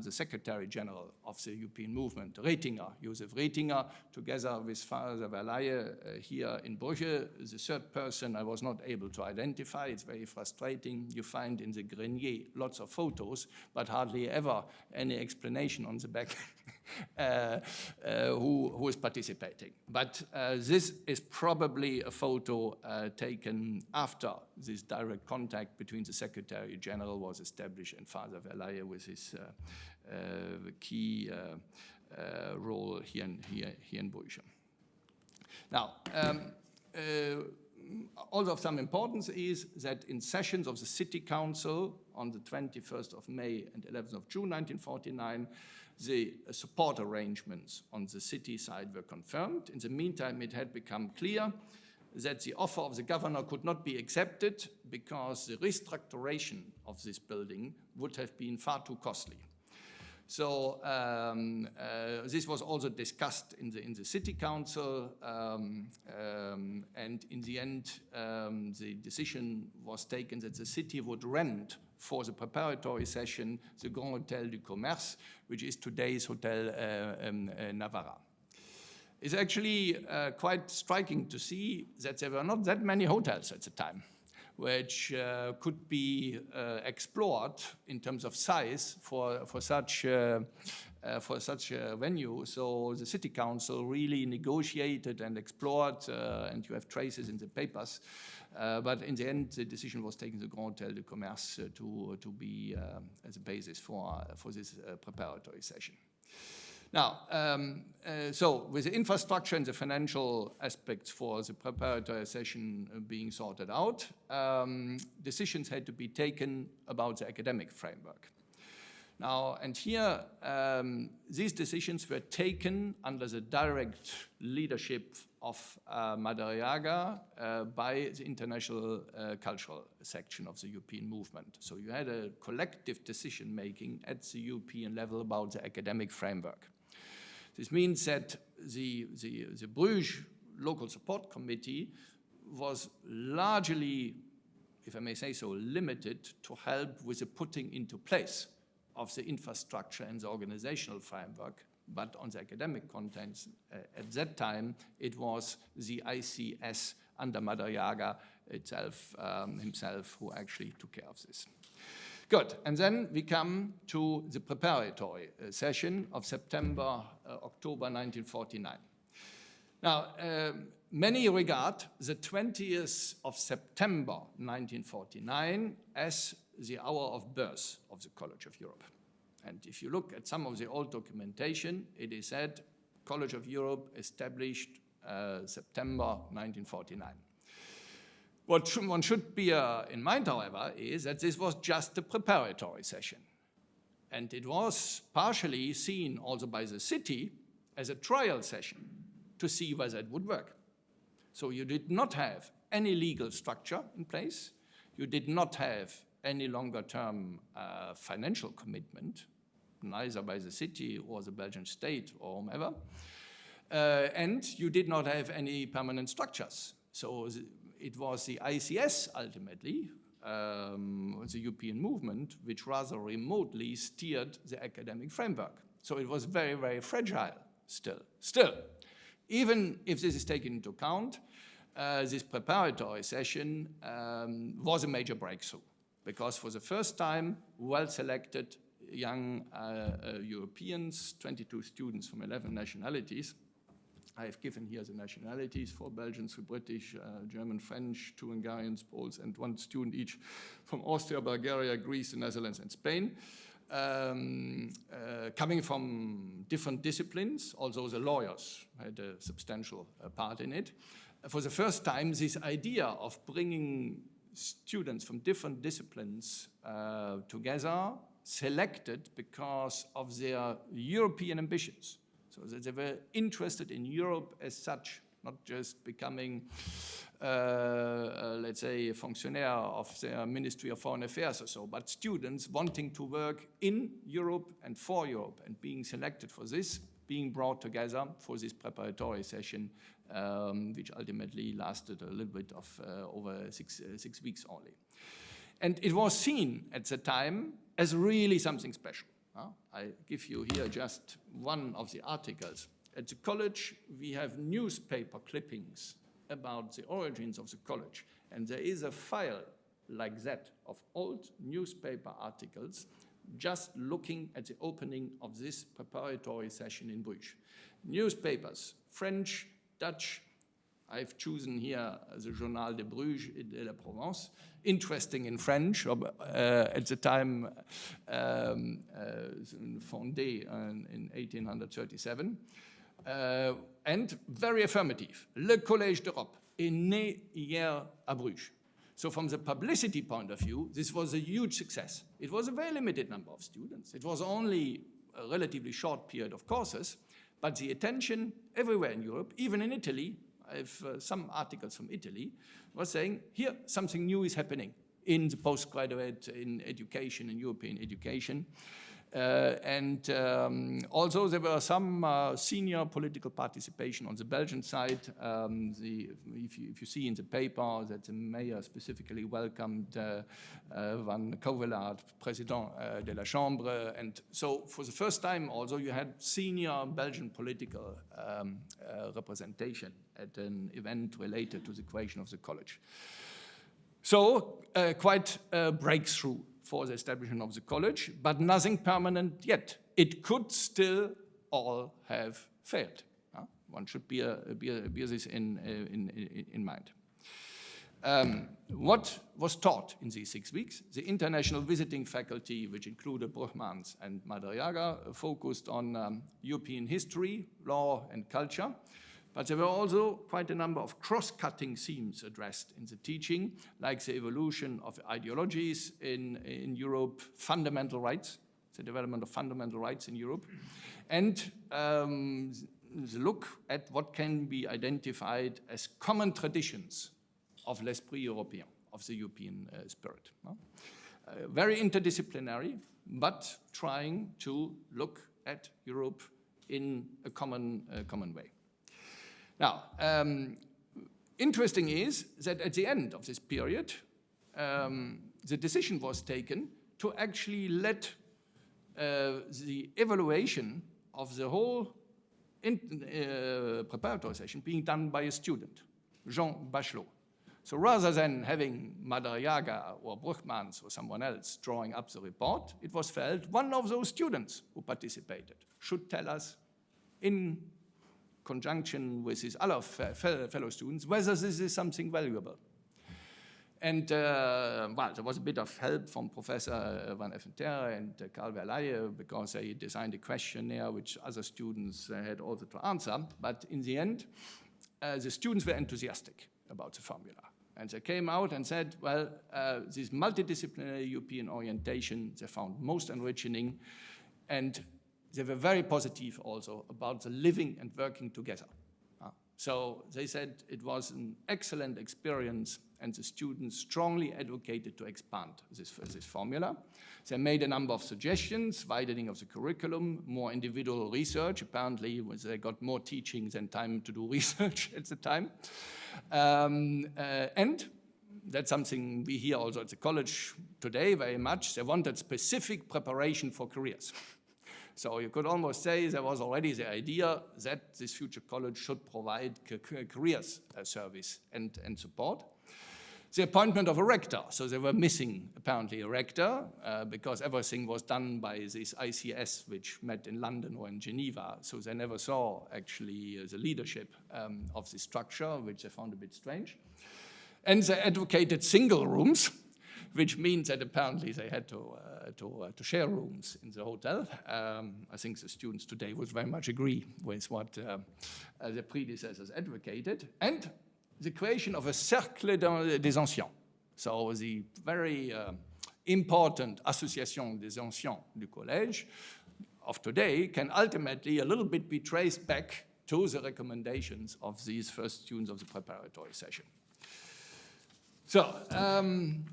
the Secretary General of the European movement, Retinger, Josef Retinger, together with Father Verlaye here in Bruges. The third person I was not able to identify. It's very frustrating. You find in the grenier lots of photos, but hardly ever any explanation on the back who is participating. But this is probably a photo taken after this direct contact between the Secretary General was established and Father Verlaye with his key role here in Bruges. Now, also of some importance is that in sessions of the City Council on the 21st of May and 11th of June 1949, the support arrangements on the city side were confirmed. In the meantime, it had become clear that the offer of the governor could not be accepted because the restructuration of this building would have been far too costly. So this was also discussed in the city council, and in the end, the decision was taken that the city would rent for the preparatory session the Grand Hotel du Commerce, which is today's Hotel Navarra. It's actually quite striking to see that there were not that many hotels at the time, which could be explored in terms of size for such a venue. So the city council really negotiated and explored, and you have traces in the papers. But in the end, the decision was taken the Grand Hotel du Commerce to be as a basis for this preparatory session. Now, so with the infrastructure and the financial aspects for the preparatory session being sorted out, decisions had to be taken about the academic framework. Now, and here, these decisions were taken under the direct leadership of Madariaga by the international cultural section of the European movement. So you had a collective decision-making at the European level about the academic framework. This means that the Bruges Local Support Committee was largely, if I may say so, limited to help with the putting into place of the infrastructure and the organizational framework. But on the academic contents, at that time, it was the ICS under Madariaga himself who actually took care of this. Good, and then we come to the preparatory session of October 1949. Now, many regard the 20th of September 1949 as the hour of birth of the College of Europe. And if you look at some of the old documentation, it is said College of Europe established September 1949. What one should bear in mind, however, is that this was just a preparatory session. And it was partially seen also by the city as a trial session to see whether it would work. So you did not have any legal structure in place. You did not have any longer-term financial commitment. neither by the city or the Belgian state or whomever. And you did not have any permanent structures. So it was the ICS ultimately, the European movement, which rather remotely steered the academic framework. So it was very, very fragile still. Even if this is taken into account, this preparatory session was a major breakthrough, because for the first time, well-selected young Europeans, 22 students from 11 nationalities. I have given here the nationalities: 4 Belgians, 3 British, German, French, 2 Hungarians, Poles, and 1 student each from Austria, Bulgaria, Greece, the Netherlands, and Spain. Coming from different disciplines, although the lawyers had a substantial part in it. For the first time, this idea of bringing students from different disciplines together, selected because of their European ambitions. So that they were interested in Europe as such, not just becoming, let's say, a fonctionnaire of the Ministry of Foreign Affairs or so, but students wanting to work in Europe and for Europe, and being selected for this, being brought together for this preparatory session, which ultimately lasted a little bit of over six weeks only. And it was seen at the time as really something special. I give you here just one of the articles. At the college, we have newspaper clippings about the origins of the college. And there is a file like that of old newspaper articles just looking at the opening of this preparatory session in Bruges. Newspapers, French, Dutch. I've chosen here the Journal de Bruges et de la Provence, interesting in French, at the time fondé in 1837, and very affirmative. Le Collège d'Europe est né hier à Bruges. So from the publicity point of view, this was a huge success. It was a very limited number of students. It was only a relatively short period of courses, but the attention everywhere in Europe, even in Italy, I have some articles from Italy, was saying, here, something new is happening in the postgraduate, in education, in European education. Also there were some senior political participation on the Belgian side. If you see in the paper that the mayor specifically welcomed Van Covelard, President de la Chambre. And so for the first time also you had senior Belgian political representation at an event related to the creation of the college. So quite a breakthrough for the establishment of the college, but nothing permanent yet. It could still all have failed. One should bear this in mind. What was taught in these 6 weeks? The international visiting faculty, which included Brugmans and Madariaga, focused on European history, law, and culture. But there were also quite a number of cross-cutting themes addressed in the teaching, like the evolution of ideologies in Europe, fundamental rights, the development of fundamental rights in Europe, and the look at what can be identified as common traditions of l'esprit européen, of the European spirit. Very interdisciplinary, but trying to look at Europe in a common way. Now, interesting is that at the end of this period, the decision was taken to actually let the evaluation of the whole preparatory session being done by a student, Jean Bachelot. So rather than having Madariaga or Brugmans or someone else drawing up the report, it was felt one of those students who participated should tell us in conjunction with his other fellow students whether this is something valuable. And well, there was a bit of help from Professor Van Effenterre and Karl Verleihe, because they designed a questionnaire which other students had also to answer. But in the end, the students were enthusiastic about the formula. And they came out and said, well, this multidisciplinary European orientation they found most enriching, and they were very positive also about the living and working together. So they said it was an excellent experience, and the students strongly advocated to expand this formula. They made a number of suggestions: widening of the curriculum, more individual research. Apparently, they got more teaching than time to do research at the time. And that's something we hear also at the college today very much. They wanted specific preparation for careers. So you could almost say there was already the idea that this future college should provide careers service and support. The appointment of a rector. So they were missing, apparently, a rector because everything was done by this ICS, which met in London or in Geneva. So they never saw, actually, the leadership of this structure, which they found a bit strange. And they advocated single rooms, which means that apparently they had to share rooms in the hotel. I think the students today would very much agree with what the predecessors advocated. And the creation of a cercle des anciens. So the very important Association des anciens du collège of today can ultimately a little bit be traced back to the recommendations of these first students of the preparatory session. So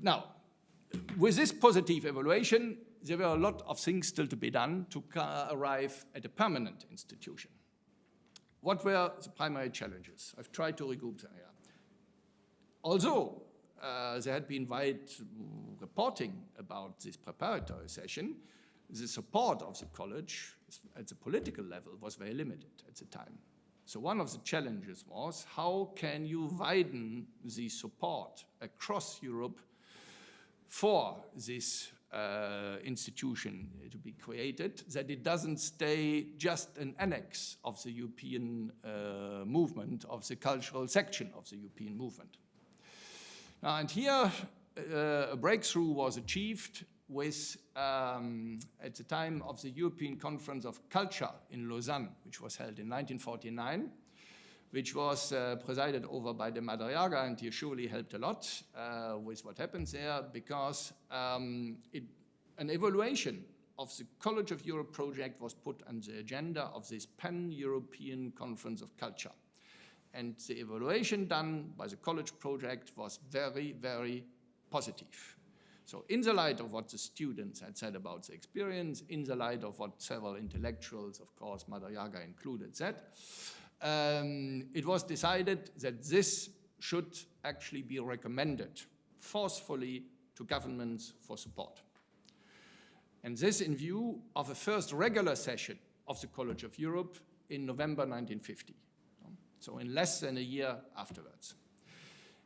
now, with this positive evaluation, there were a lot of things still to be done to arrive at a permanent institution. What were the primary challenges? I've tried to regroup them here. Although there had been wide reporting about this preparatory session, the support of the college at the political level was very limited at the time. So one of the challenges was, how can you widen the support across Europe for this institution to be created, that it doesn't stay just an annex of the European movement, of the cultural section of the European movement. Now, and here a breakthrough was achieved with, at the time of the European Conference of Culture in Lausanne, which was held in 1949, which was presided over by the Madariaga, and he surely helped a lot with what happens there, because an evaluation of the College of Europe project was put on the agenda of this pan-European Conference of Culture. And the evaluation done by the college project was very, very positive. So in the light of what the students had said about the experience, in the light of what several intellectuals, of course, Madariaga included, said, it was decided that this should actually be recommended forcefully to governments for support. And this in view of a first regular session of the College of Europe in November 1950. So in less than a year afterwards.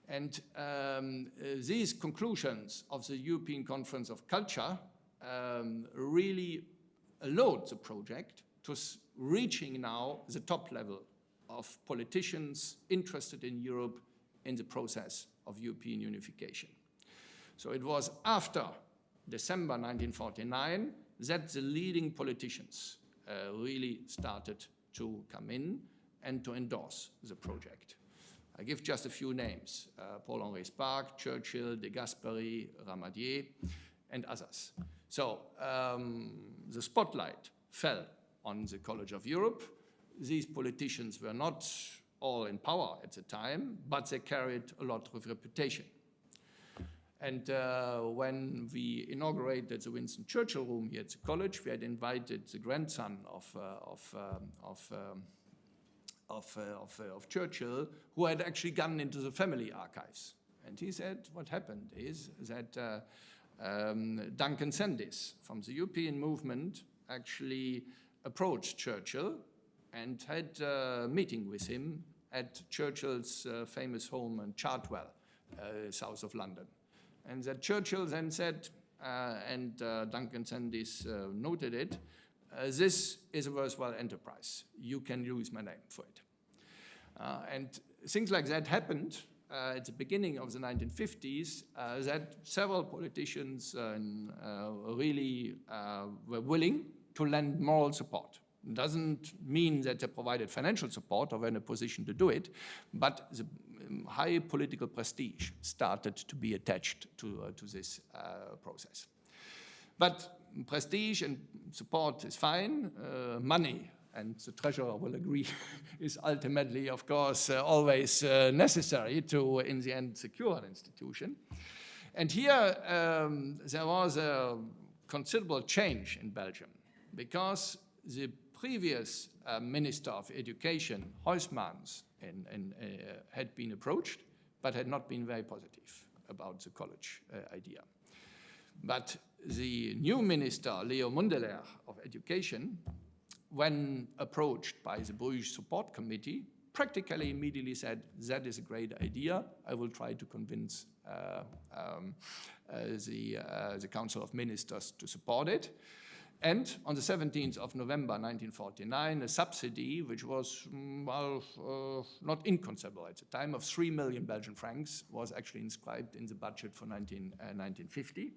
And these conclusions of the European Conference of Culture really allowed the project to reaching now the top level of politicians interested in Europe in the process of European unification. So it was after December 1949 that the leading politicians really started to come in and to endorse the project. I give just a few names: Paul-Henri Spaak, Churchill, de Gasperi, Ramadier, and others. So the spotlight fell on the College of Europe. These politicians were not all in power at the time, but they carried a lot of reputation. And when we inaugurated the Winston Churchill Room here at the college, we had invited the grandson of Churchill, who had actually gone into the family archives. And he said what happened is that Duncan Sandys from the European movement actually approached Churchill and had a meeting with him at Churchill's famous home in Chartwell, south of London. And that Churchill then said, and Duncan Sandys noted it, this is a worthwhile enterprise. You can use my name for it. And things like that happened at the beginning of the 1950s, that several politicians really were willing to lend moral support. It doesn't mean that they provided financial support or were in a position to do it, but the high political prestige started to be attached to this process. But prestige and support is fine. Money and the treasurer will agree, is ultimately, of course, always necessary to, in the end, secure an institution. And here there was a considerable change in Belgium, because the previous Minister of Education, Huysmans, had been approached, but had not been very positive about the college idea. But the new minister, Leo Mundeleer of Education, when approached by the Bruges Support Committee, practically immediately said, that is a great idea. I will try to convince the Council of Ministers to support it. And on the 17th of November 1949, a subsidy, which was not inconceivable at the time, of 3 million Belgian francs was actually inscribed in the budget for 1950.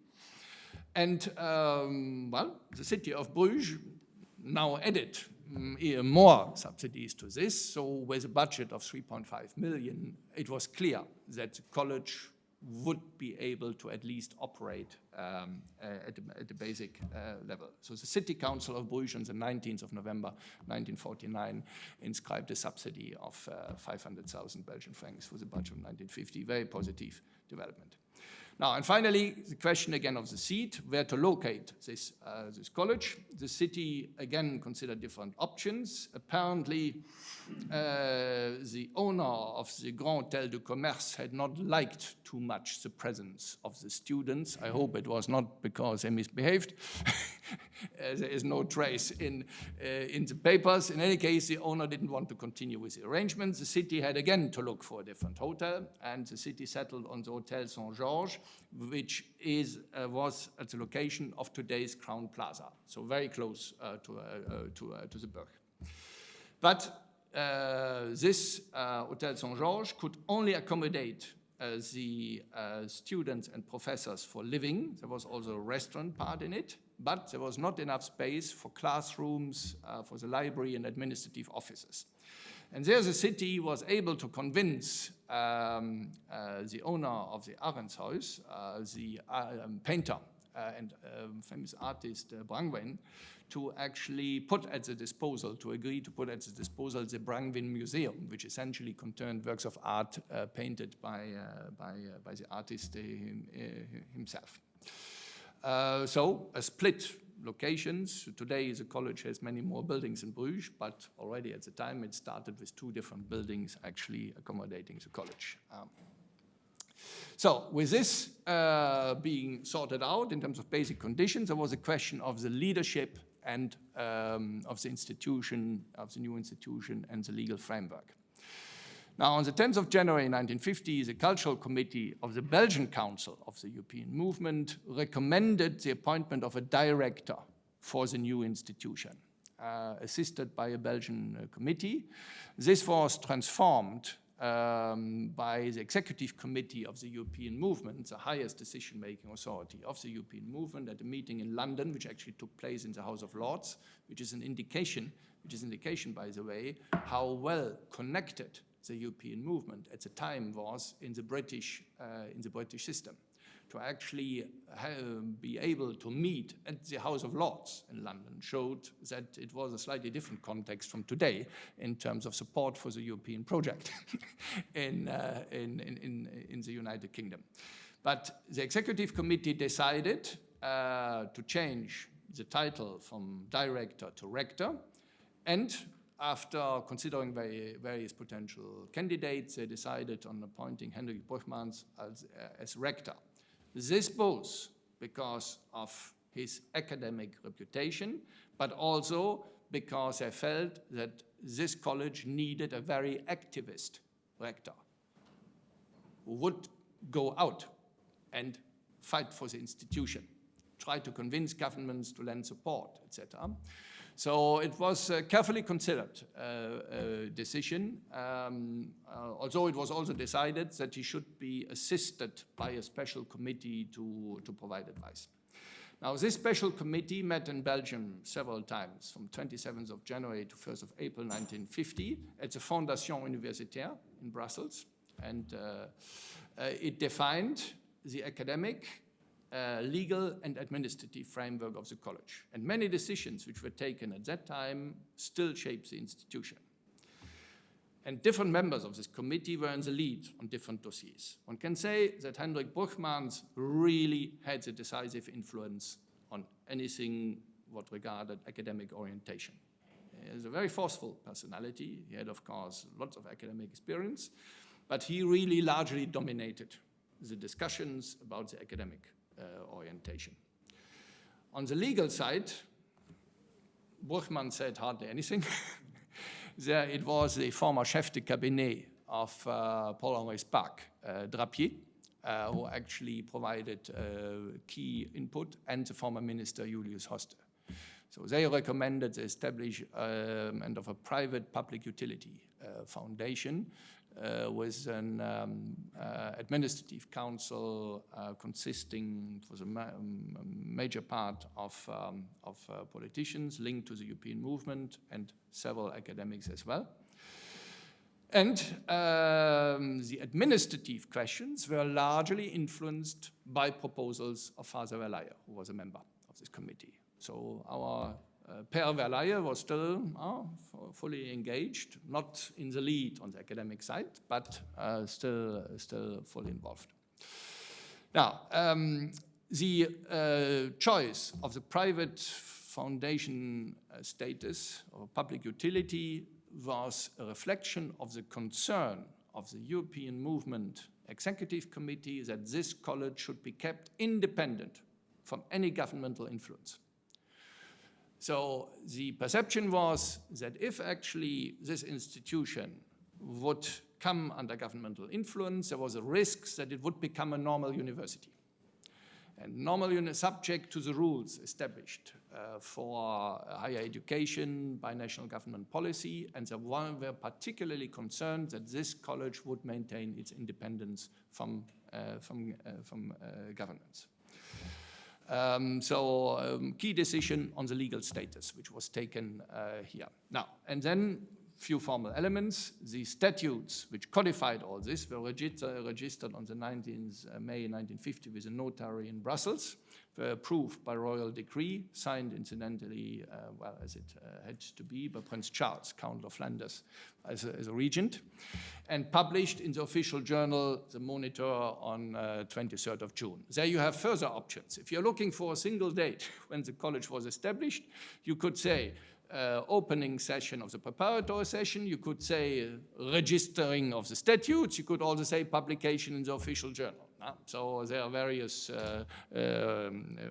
And, the city of Bruges now added more subsidies to this. So with a budget of 3.5 million, it was clear that the college would be able to at least operate at the basic level. So the City Council of Bruges on the 19th of November 1949 inscribed a subsidy of 500,000 Belgian francs for the budget of 1950. Very positive development. Now, and finally, the question again of the seat, where to locate this college. The city again considered different options. Apparently, the owner of the Grand Hôtel du Commerce had not liked too much the presence of the students. I hope it was not because they misbehaved. There is no trace in the papers. In any case, the owner didn't want to continue with the arrangements. The city had again to look for a different hotel, and the city settled on the Hotel Saint-Georges, which was at the location of today's Crown Plaza, so very close to the Burg. But this Hotel Saint-Georges could only accommodate the students and professors for living. There was also a restaurant part in it, but there was not enough space for classrooms, for the library and administrative offices. And there the city was able to convince the owner of the Ahrenshaus, the painter and famous artist Brangwyn, to actually agree to put at the disposal the Brangwyn Museum, which essentially contained works of art painted by the artist himself. So a split locations. Today the college has many more buildings in Bruges, but already at the time it started with 2 different buildings actually accommodating the college. So with this being sorted out in terms of basic conditions, there was a question of the leadership and of the institution, of the new institution and the legal framework. Now, on the 10th of January 1950, the Cultural Committee of the Belgian Council of the European Movement recommended the appointment of a director for the new institution, assisted by a Belgian committee. This was transformed by the Executive Committee of the European Movement, the highest decision-making authority of the European Movement, at a meeting in London, which actually took place in the House of Lords, which is indication, by the way, how well connected the European movement at the time was in the British system. To actually be able to meet at the House of Lords in London showed that it was a slightly different context from today in terms of support for the European project in the United Kingdom. But the Executive Committee decided to change the title from director to rector, and after considering various potential candidates, they decided on appointing Hendrik Brugmans as rector. This both because of his academic reputation, but also because they felt that this college needed a very activist rector who would go out and fight for the institution, try to convince governments to lend support, etc. So it was a carefully considered decision, although it was also decided that he should be assisted by a special committee to provide advice. Now, this special committee met in Belgium several times, from 27th of January to 1st of April 1950 at the Fondation Universitaire in Brussels, and it defined the academic legal and administrative framework of the college. And many decisions which were taken at that time still shape the institution. And different members of this committee were in the lead on different dossiers. One can say that Hendrik Brugmans really had a decisive influence on anything what regarded academic orientation. He is a very forceful personality. He had, of course, lots of academic experience, but he really largely dominated the discussions about the academic orientation. On the legal side, Brugmans said hardly anything. There it was the former chef de cabinet of Paul-Henri Spaak, Drapier, who actually provided key input, and the former minister Julius Hoste. So they recommended the establishment of a private public utility foundation with an administrative council consisting for the major part of politicians linked to the European movement and several academics as well. And the administrative questions were largely influenced by proposals of Father Verleiher, who was a member of this committee. So our Père Verleiher was still fully engaged, not in the lead on the academic side, but still fully involved. Now, the choice of the private foundation status or public utility was a reflection of the concern of the European Movement Executive Committee that this college should be kept independent from any governmental influence. So the perception was that if actually this institution would come under governmental influence, there was a risk that it would become a normal university. And normal subject to the rules established for higher education by national government policy, and they were particularly concerned that this college would maintain its independence from governance. Key decision on the legal status, which was taken here. Now, and then few formal elements. The statutes which codified all this were registered on the 19th May 1950 with a notary in Brussels, were approved by royal decree, signed incidentally, well, as it had to be, by Prince Charles, Count of Flanders, as a regent, and published in the official journal, the Monitor, on 23rd of June. There you have further options. If you're looking for a single date when the college was established, you could say opening session of the preparatory session, you could say registering of the statutes, you could also say publication in the official journal. So there are various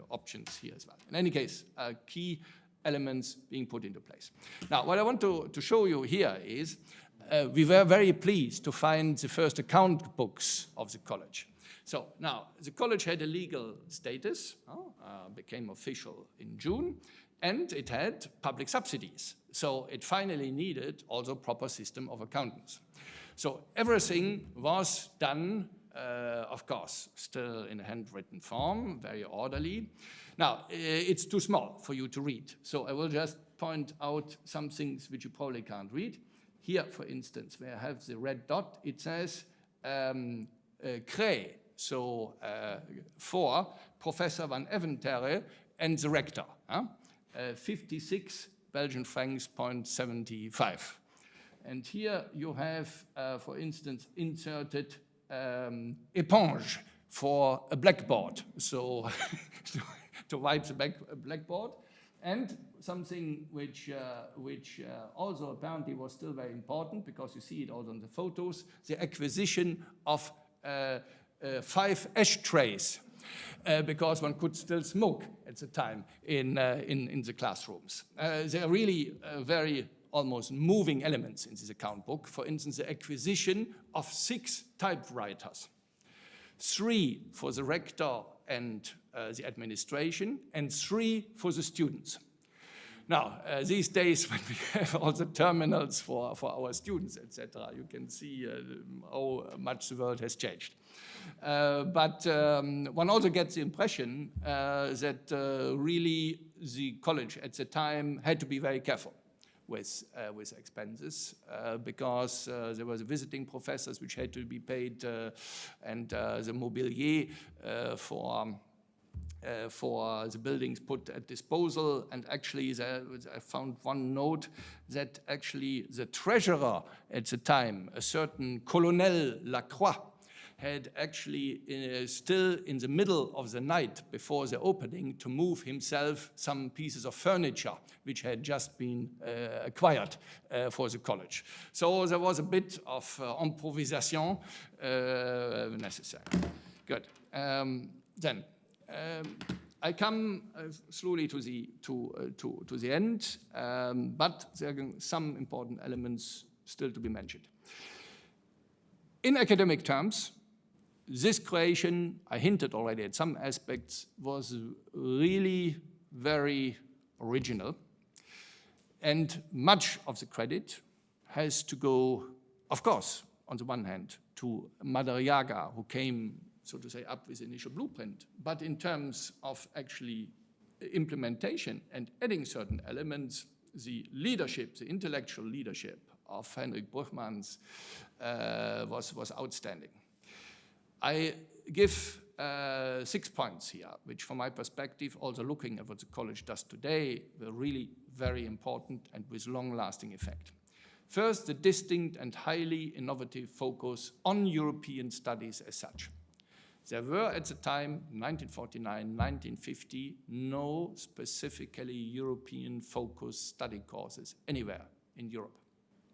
options here as well. In any case, key elements being put into place. Now, what I want to show you here is we were very pleased to find the first account books of the college. So now, the college had a legal status, became official in June, and it had public subsidies. So it finally needed also a proper system of accountants. So everything was done, of course, still in a handwritten form, very orderly. Now, it's too small for you to read, so I will just point out some things which you probably can't read. Here, for instance, where I have the red dot, it says Cré, so for Professor van Eventerre and the rector. 56 Belgian francs, 0.75. And here you have, for instance, inserted éponge for a blackboard, so to wipe the blackboard. And something which also apparently was still very important, because you see it also on the photos, the acquisition of 5 ashtrays. Because one could still smoke at the time in the classrooms. There are really very almost moving elements in this account book. For instance, the acquisition of 6 typewriters, 3 for the rector and the administration, and 3 for the students. Now, these days, when we have all the terminals for our students, etc., you can see how much the world has changed. But one also gets the impression that really the college at the time had to be very careful with expenses because there were the visiting professors which had to be paid and the mobilier for for the buildings put at disposal. And actually, I found one note that actually the treasurer at the time, a certain Colonel Lacroix, had actually still in the middle of the night before the opening to move himself some pieces of furniture which had just been acquired for the college. So there was a bit of improvisation necessary. Good. Then I come slowly to the end, but there are some important elements still to be mentioned. In academic terms, this creation, I hinted already at some aspects, was really very original. And much of the credit has to go, of course, on the one hand, to Madariaga, who came, so to say, up with the initial blueprint. But in terms of actually implementation and adding certain elements, the leadership, the intellectual leadership of Henrik Brugmans was outstanding. I give 6 points here, which from my perspective, also looking at what the college does today, were really very important and with long-lasting effect. First, the distinct and highly innovative focus on European studies as such. There were at the time, 1949, 1950, no specifically European-focused study courses anywhere in Europe.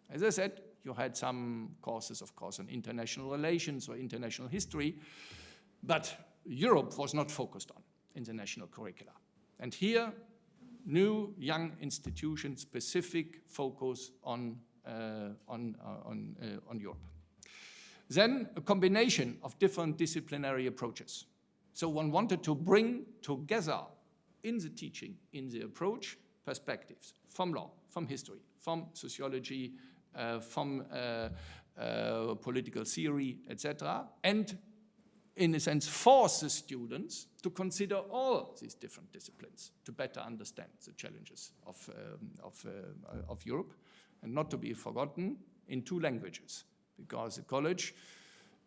As I said, you had some courses, of course, on international relations or international history, but Europe was not focused on in the national curricula. And here, new young institutions specific focus on Europe. Then a combination of different disciplinary approaches. So one wanted to bring together in the teaching, in the approach, perspectives from law, from history, from sociology, from political theory, etc., and in a sense force the students to consider all these different disciplines to better understand the challenges of Europe, and not to be forgotten, in 2 languages, because the college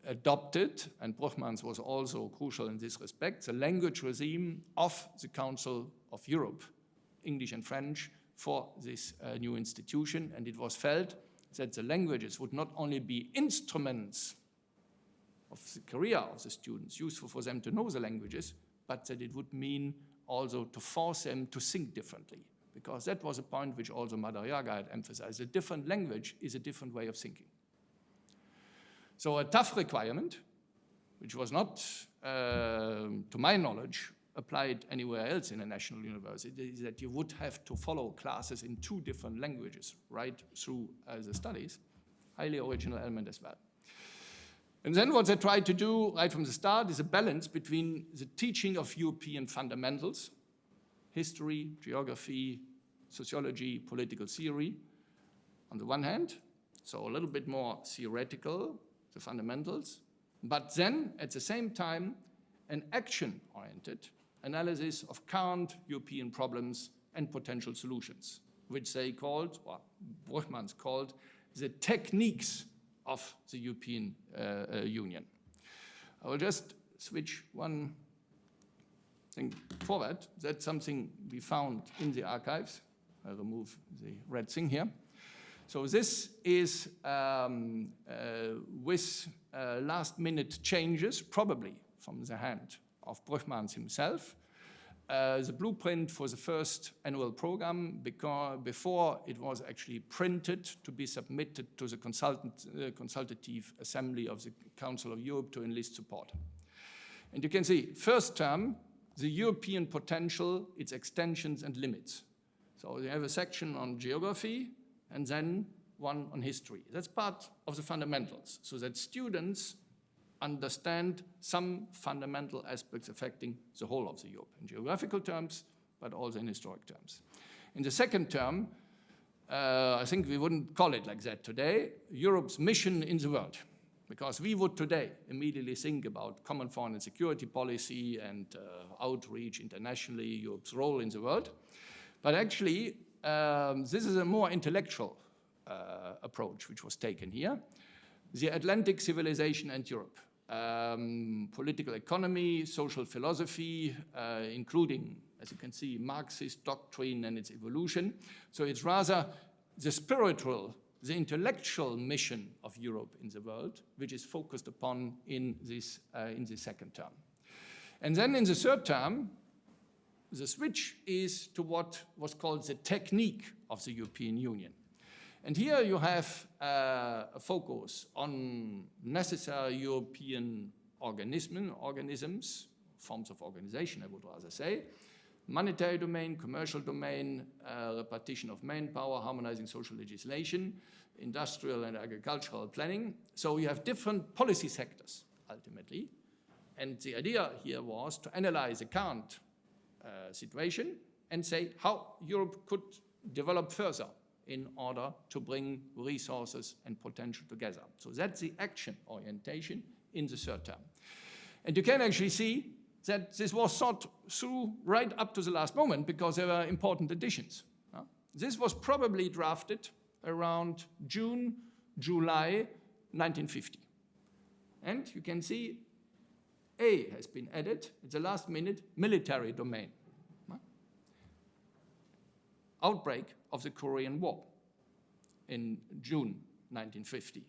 adopted, and Brugmans was also crucial in this respect, the language regime of the Council of Europe, English and French, for this new institution, and it was felt that the languages would not only be instruments of the career of the students, useful for them to know the languages, but that it would mean also to force them to think differently, because that was a point which also Madariaga had emphasized. A different language is a different way of thinking. So a tough requirement, which was not, to my knowledge, applied anywhere else in a national university, is that you would have to follow classes in 2 different languages right through the studies. Highly original element as well. And then what they tried to do right from the start is a balance between the teaching of European fundamentals, history, geography, sociology, political theory, on the one hand, so a little bit more theoretical, the fundamentals, but then at the same time, an action-oriented analysis of current European problems and potential solutions, which they called, or Brugmans called, the techniques of the European Union. I will just switch one thing forward. That's something we found in the archives. I'll remove the red thing here. So this is with last-minute changes, probably from the hand of Brugmans himself, the blueprint for the first annual program, because before it was actually printed to be submitted to the consultative assembly of the Council of Europe to enlist support. And you can see, first term, the European potential, its extensions and limits. So you have a section on geography and then one on history. That's part of the fundamentals, so that students understand some fundamental aspects affecting the whole of the Europe in geographical terms, but also in historic terms. In the second term, I think we wouldn't call it like that today, Europe's mission in the world, because we would today immediately think about common foreign and security policy and outreach internationally, Europe's role in the world. But actually, this is a more intellectual approach which was taken here. The Atlantic civilization and Europe. political economy, social philosophy, including, as you can see, Marxist doctrine and its evolution. So it's rather the spiritual, the intellectual mission of Europe in the world, which is focused upon in this second term. And then in the third term, the switch is to what was called the technique of the European Union. And here you have a focus on necessary European organisms, forms of organization, I would rather say, monetary domain, commercial domain, repartition of manpower, harmonizing social legislation, industrial and agricultural planning. So you have different policy sectors, ultimately. And the idea here was to analyze the current situation and say how Europe could develop further in order to bring resources and potential together. So that's the action orientation in the third term. And you can actually see that this was thought through right up to the last moment because there were important additions. This was probably drafted around June, July 1950. And you can see A has been added at the last minute, military domain. Outbreak of the Korean War in June 1950.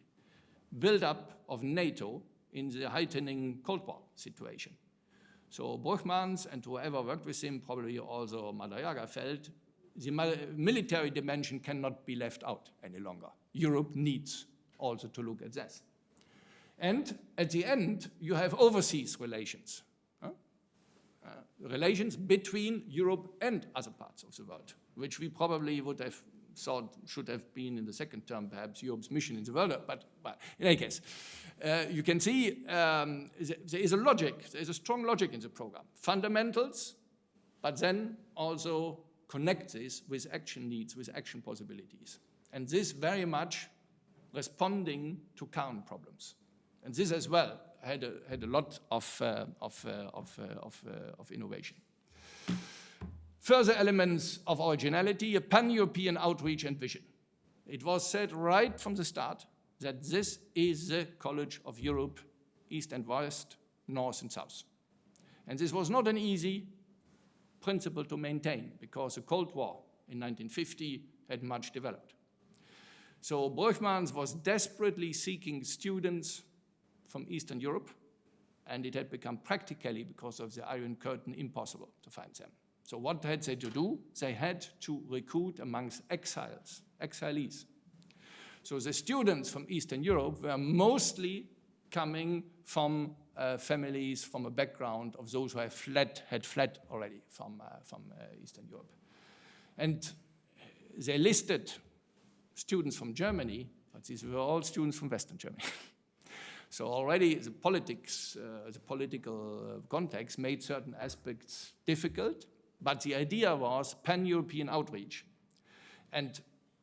Build-up of NATO in the heightening Cold War situation. So Brugmans and whoever worked with him, probably also Madariaga, felt the military dimension cannot be left out any longer. Europe needs also to look at this. And at the end, you have overseas relations. Relations between Europe and other parts of the world, which we probably would have thought should have been in the second term, perhaps Europe's mission in the world, but in any case, you can see there is a logic, there is a strong logic in the program. Fundamentals, but then also connect this with action needs, with action possibilities. And this very much responding to current problems. And this as well had a lot of innovation. Further elements of originality, a pan-European outreach and vision. It was said right from the start that this is the College of Europe, East and West, North and South. And this was not an easy principle to maintain because the Cold War in 1950 had much developed. So Brugmans was desperately seeking students from Eastern Europe, and it had become practically, because of the Iron Curtain, impossible to find them. So what had they to do? They had to recruit amongst exilees. So the students from Eastern Europe were mostly coming from families from a background of those who had fled already from Eastern Europe. And they listed students from Germany, but these were all students from Western Germany. So already the political context made certain aspects difficult, but the idea was pan-European outreach. And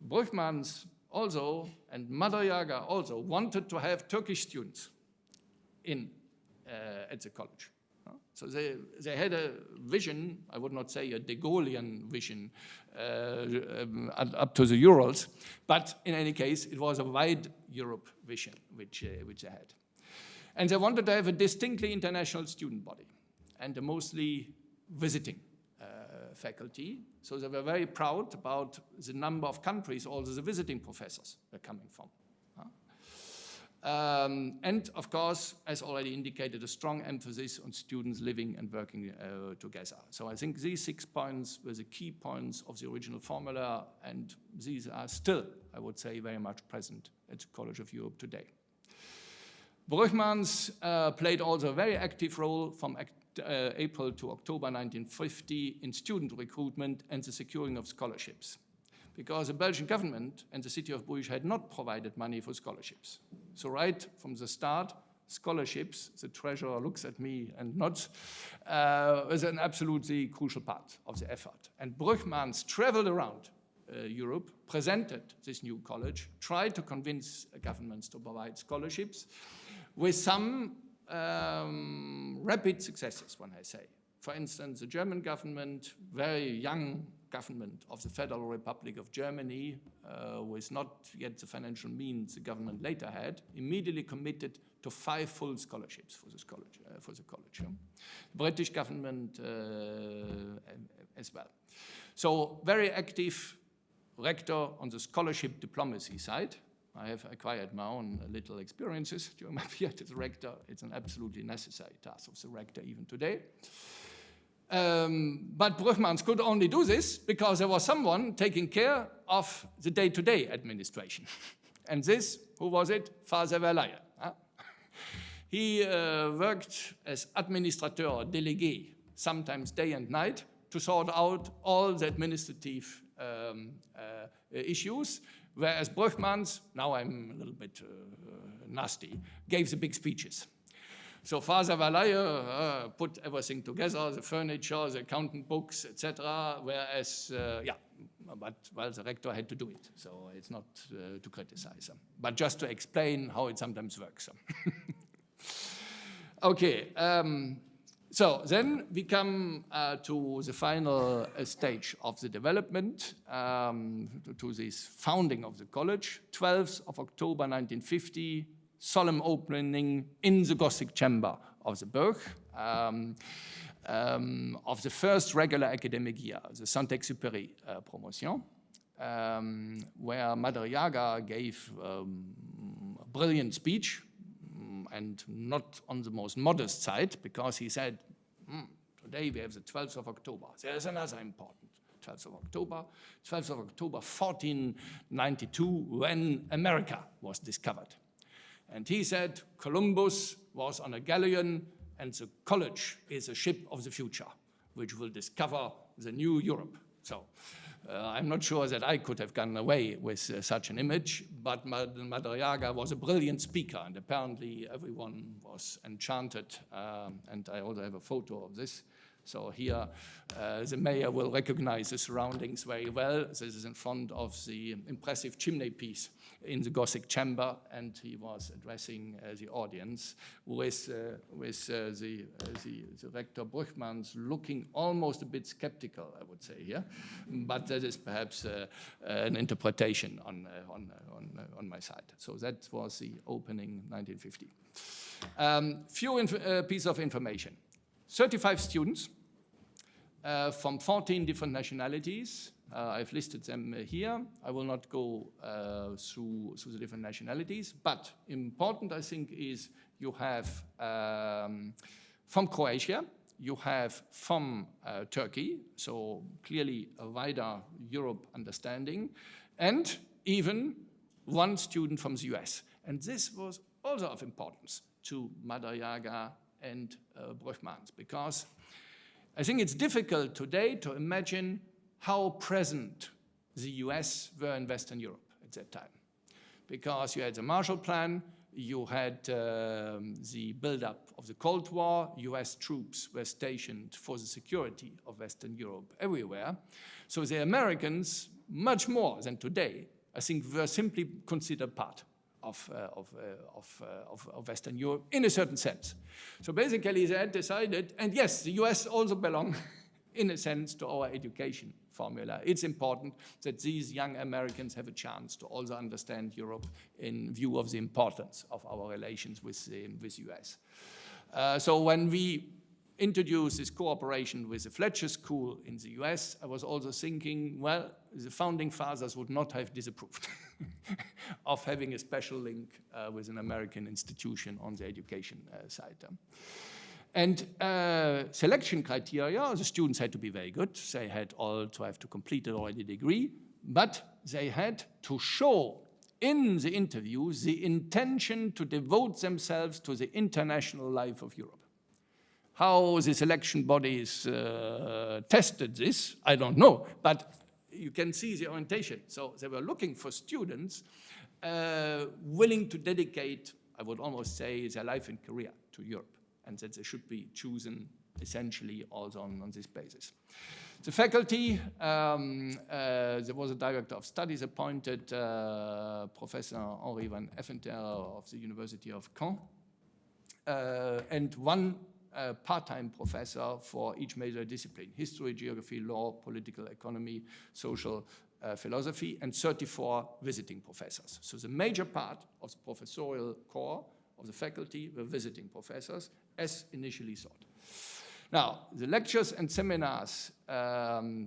Brugmans also, and Madariaga also, wanted to have Turkish students at the college. So they had a vision, I would not say a de Gaullean vision up to the Urals, but in any case, it was a wide Europe vision which they had. And they wanted to have a distinctly international student body and a mostly visiting faculty. So they were very proud about the number of countries also the visiting professors were coming from. And of course, as already indicated, a strong emphasis on students living and working together. So I think these 6 points were the key points of the original formula, and these are still, I would say, very much present at the College of Europe today. Brugmans played also a very active role from April to October 1950 in student recruitment and the securing of scholarships, because the Belgian government and the city of Bruges had not provided money for scholarships. So right from the start, scholarships, the treasurer looks at me and nods, was an absolutely crucial part of the effort. And Brugmans traveled around Europe, presented this new college, tried to convince governments to provide scholarships with some rapid successes, one I say. For instance, the German government, very young government of the Federal Republic of Germany, with not yet the financial means the government later had, immediately committed to 5 full scholarships for this college, The British government as well. So very active rector on the scholarship diplomacy side. I have acquired my own little experiences during my period as a rector. It's an absolutely necessary task of the rector even today. But Brugmans could only do this because there was someone taking care of the day-to-day administration. And this, who was it? Father Verleihe. He worked as administrateur délégué, sometimes day and night, to sort out all the administrative issues, whereas Brugmans, now I'm a little bit nasty, gave the big speeches. So Father Verleihe put everything together, the furniture, the accountant books, etc., whereas, but well, the rector had to do it, so it's not to criticize them, but just to explain how it sometimes works. Okay, so then we come to the final stage of the development, to this founding of the college, 12th of October 1950, solemn opening in the Gothic chamber of the Burg of the first regular academic year, the Saint-Exupéry promotion, where Madariaga gave a brilliant speech, and not on the most modest side, because he said, today we have the 12th of October. There's another important 12th of October, 12th of October 1492, when America was discovered. And he said Columbus was on a galleon, and the college is a ship of the future, which will discover the new Europe. So I'm not sure that I could have gone away with such an image, but Madariaga was a brilliant speaker, and apparently everyone was enchanted, and I also have a photo of this. So here the mayor will recognize the surroundings very well. This is in front of the impressive chimney piece in the Gothic chamber, and he was addressing the audience with the rector Brugmans looking almost a bit skeptical, I would say here, but that is perhaps an interpretation on my side. So that was the opening 1950. Few pieces of information. 35 students from 14 different nationalities. I've listed them here. I will not go through the different nationalities, but important, I think, is you have from Croatia, you have from Turkey, so clearly a wider Europe understanding, and even one student from the US. And this was also of importance to Madariaga and Brugmans, because I think it's difficult today to imagine how present the US were in Western Europe at that time. Because you had the Marshall Plan, you had the buildup of the Cold War, US troops were stationed for the security of Western Europe everywhere. So the Americans, much more than today, I think were simply considered part of Western Europe in a certain sense. So basically they had decided, and yes, the US also belong in a sense to our education formula. It's important that these young Americans have a chance to also understand Europe in view of the importance of our relations with US. So when we introduced this cooperation with the Fletcher School in the US, I was also thinking, well, the founding fathers would not have disapproved of having a special link with an American institution on the education side. And selection criteria, the students had to be very good. They had all to have to complete an already degree, but they had to show in the interviews the intention to devote themselves to the international life of Europe. How the selection bodies tested this, I don't know, but you can see the orientation. So they were looking for students willing to dedicate, I would almost say, their life and career to Europe, and that they should be chosen essentially also on this basis. The faculty, there was a director of studies appointed, Professor Henri van Effenter of the University of Caen, and one part-time professor for each major discipline: history, geography, law, political economy, social philosophy, and 34 visiting professors. So the major part of the professorial core of the faculty were visiting professors, as initially thought. Now, the lectures and seminars,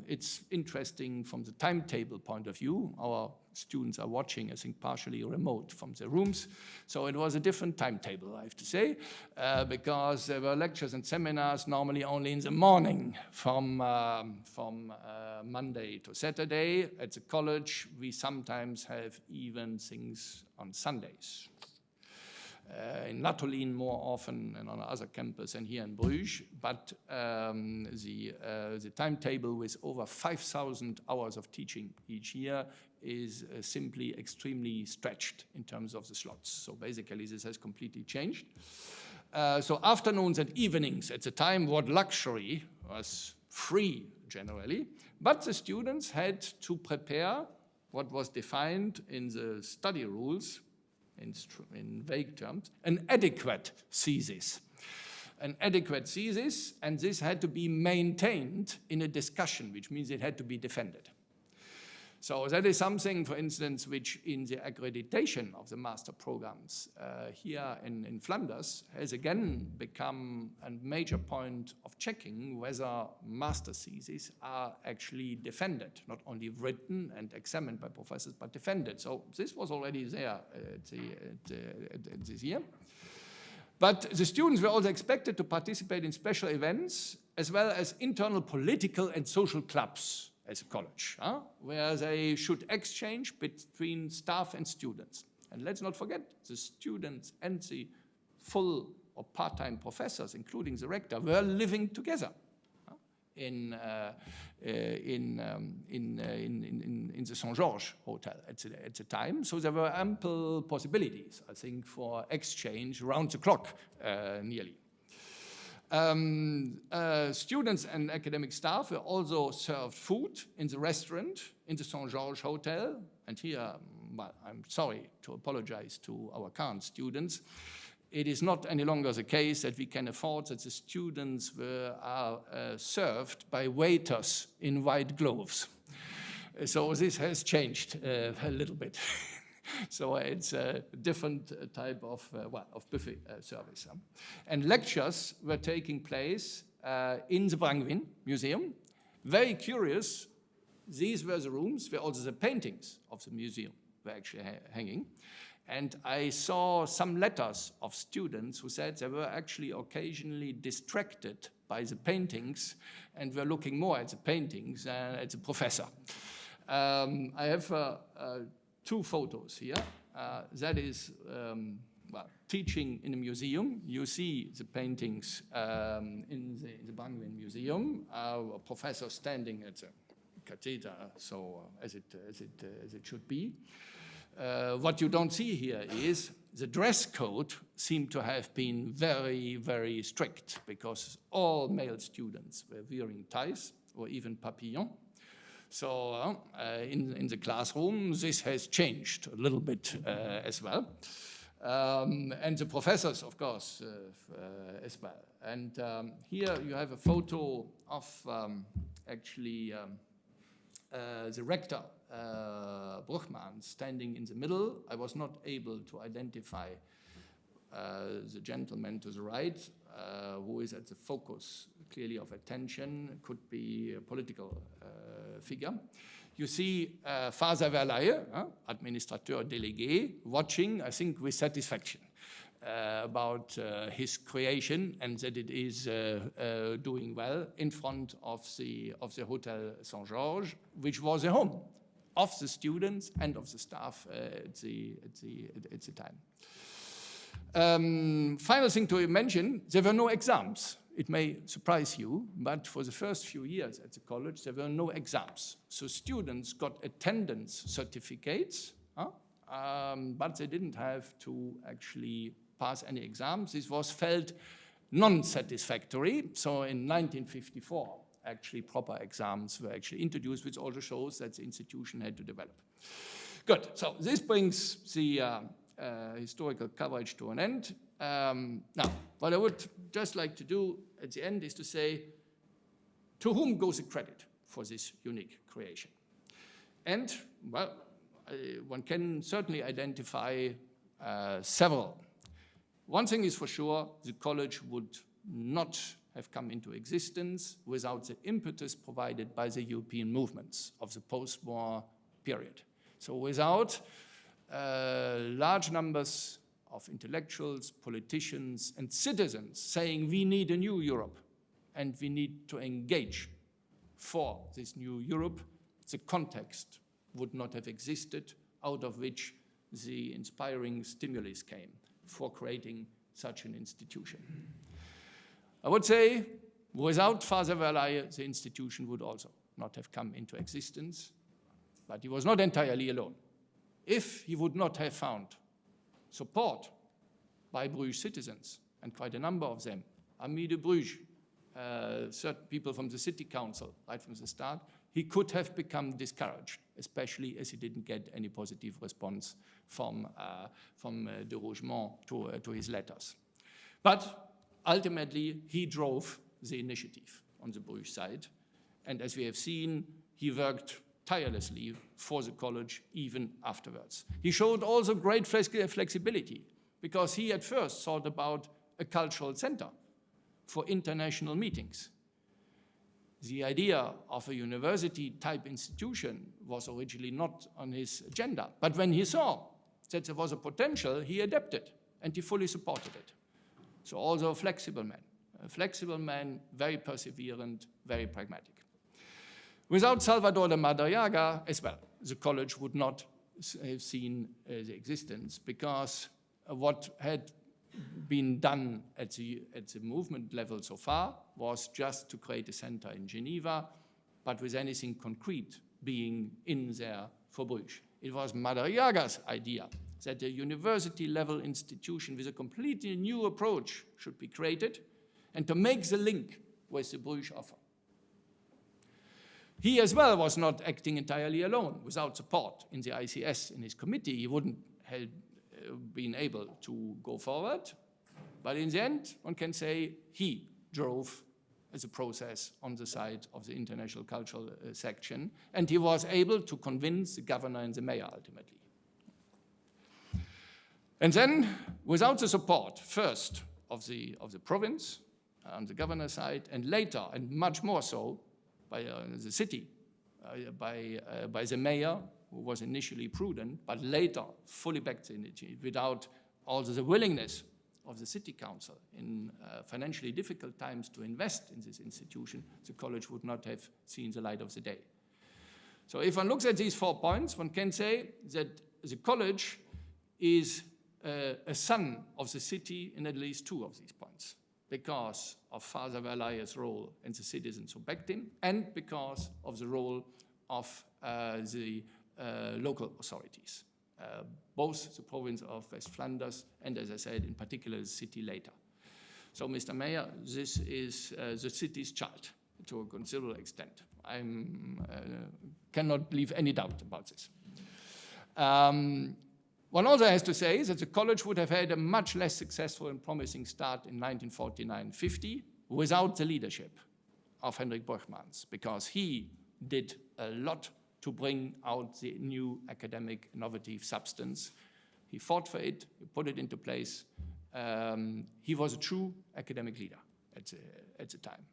it's interesting from the timetable point of view. Our students are watching, I think, partially remote from their rooms. So it was a different timetable, I have to say, because there were lectures and seminars normally only in the morning from Monday to Saturday. At the college, we sometimes have even things on Sundays. In Natolin more often and on other campus and here in Bruges, but the timetable with over 5,000 hours of teaching each year is simply extremely stretched in terms of the slots. So basically this has completely changed. So afternoons and evenings at the time, what luxury was free generally, but the students had to prepare what was defined in the study rules in vague terms, an adequate thesis. An adequate thesis, and this had to be maintained in a discussion, which means it had to be defended. So that is something, for instance, which in the accreditation of the master programs here in Flanders has again become a major point of checking whether master theses are actually defended, not only written and examined by professors, but defended. So this was already there this year. But the students were also expected to participate in special events as well as internal political and social clubs as a college, where they should exchange between staff and students. And let's not forget, the students and the full or part-time professors, including the rector, were living together in the St. George Hotel at the time. So there were ample possibilities, I think, for exchange round the clock, nearly. Students and academic staff were also served food in the restaurant in the St. George Hotel. And here, well, I'm sorry to apologize to our current students. It is not any longer the case that we can afford that the students are served by waiters in white gloves. So this has changed a little bit. So it's a different type of buffet service. And lectures were taking place in the Brangwyn Museum. Very curious, these were the rooms where also the paintings of the museum were actually hanging. And I saw some letters of students who said they were actually occasionally distracted by the paintings and were looking more at the paintings than at the professor. I have two photos here. That is teaching in a museum. You see the paintings in the Brangwyn Museum. A professor standing at the cathedra, so as it should be. What you don't see here is the dress code seemed to have been very, very strict because all male students were wearing ties or even papillons. So in the classroom, this has changed a little bit as well. And the professors, of course, as well. And here you have a photo of the rector, Bruchmann, standing in the middle. I was not able to identify the gentleman to the right, who is at the focus clearly of attention, could be a political figure. You see Father Verleihe, administrateur délégué, watching, I think, with satisfaction about his creation and that it is doing well in front of the Hotel St. George, which was a home of the students and of the staff at the time. Final thing to mention, there were no exams. It may surprise you, but for the first few years at the college, there were no exams. So students got attendance certificates, but they didn't have to actually pass any exams. This was felt non-satisfactory. So in 1954, actually proper exams were actually introduced, which also shows that the institution had to develop. Good, so this brings the historical coverage to an end. Now, what I would just like to do at the end is to say, to whom goes the credit for this unique creation? And, well, one can certainly identify several. One thing is for sure, the college would not have come into existence without the impetus provided by the European movements of the post-war period. So without large numbers of intellectuals, politicians, and citizens saying we need a new Europe and we need to engage for this new Europe, the context would not have existed out of which the inspiring stimulus came for creating such an institution. I would say, without Father Verlaine, the institution would also not have come into existence, but he was not entirely alone. If he would not have found support by Bruges citizens, and quite a number of them, Amis de Bruges, certain people from the city council, right from the start, he could have become discouraged, especially as he didn't get any positive response from de Rougemont to his letters. But ultimately, he drove the initiative on the Bruges side, and as we have seen, he worked tirelessly for the college even afterwards. He showed also great flexibility, because he at first thought about a cultural center for international meetings. The idea of a university-type institution was originally not on his agenda, but when he saw that there was a potential, he adapted, and he fully supported it. So also a flexible man, very perseverant, very pragmatic. Without Salvador de Madariaga as well, the college would not have seen the existence, because what had been done at the movement level so far was just to create a center in Geneva, but with anything concrete being in there for Bruges. It was Madariaga's idea that a university-level institution with a completely new approach should be created, and to make the link with the Bruges offer. He as well was not acting entirely alone. Without support in the ICS, in his committee, he wouldn't have been able to go forward. But in the end, one can say he drove the process on the side of the international cultural section, and he was able to convince the governor and the mayor ultimately. And then, without the support, first of the province on the governor's side, and later, and much more so, by the city, by the mayor, who was initially prudent, but later fully backed the initiative, without also the willingness of the city council in financially difficult times to invest in this institution, the college would not have seen the light of the day. So if one looks at these 4 points, one can say that the college is a son of the city in at least 2 of these points, because of Father Verlaine's role and the citizens who backed him, and because of the role of the local authorities, both the province of West Flanders and, as I said, in particular the city later. So, Mr. Mayor, this is the city's child to a considerable extent. I cannot leave any doubt about this. One also has to say that the college would have had a much less successful and promising start in 1949-50 without the leadership of Hendrik Borchmans, because he did a lot to bring out the new academic innovative substance. He fought for it, he put it into place. He was a true academic leader at the time.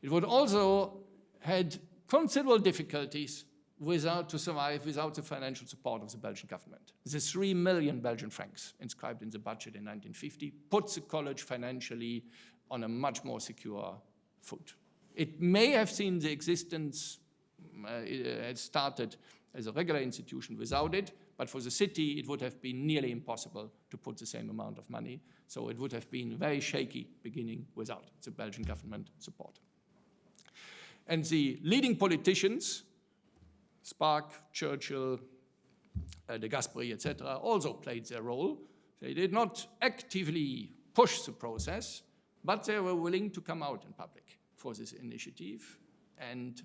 It would also had considerable difficulties to survive without the financial support of the Belgian government. The 3 million Belgian francs inscribed in the budget in 1950 puts the college financially on a much more secure foot. It may have seen the existence, it had started as a regular institution without it, but for the city it would have been nearly impossible to put the same amount of money, so it would have been very shaky beginning without the Belgian government support. And the leading politicians, Spark, Churchill, de Gasperi, etc., also played their role. They did not actively push the process, but they were willing to come out in public for this initiative and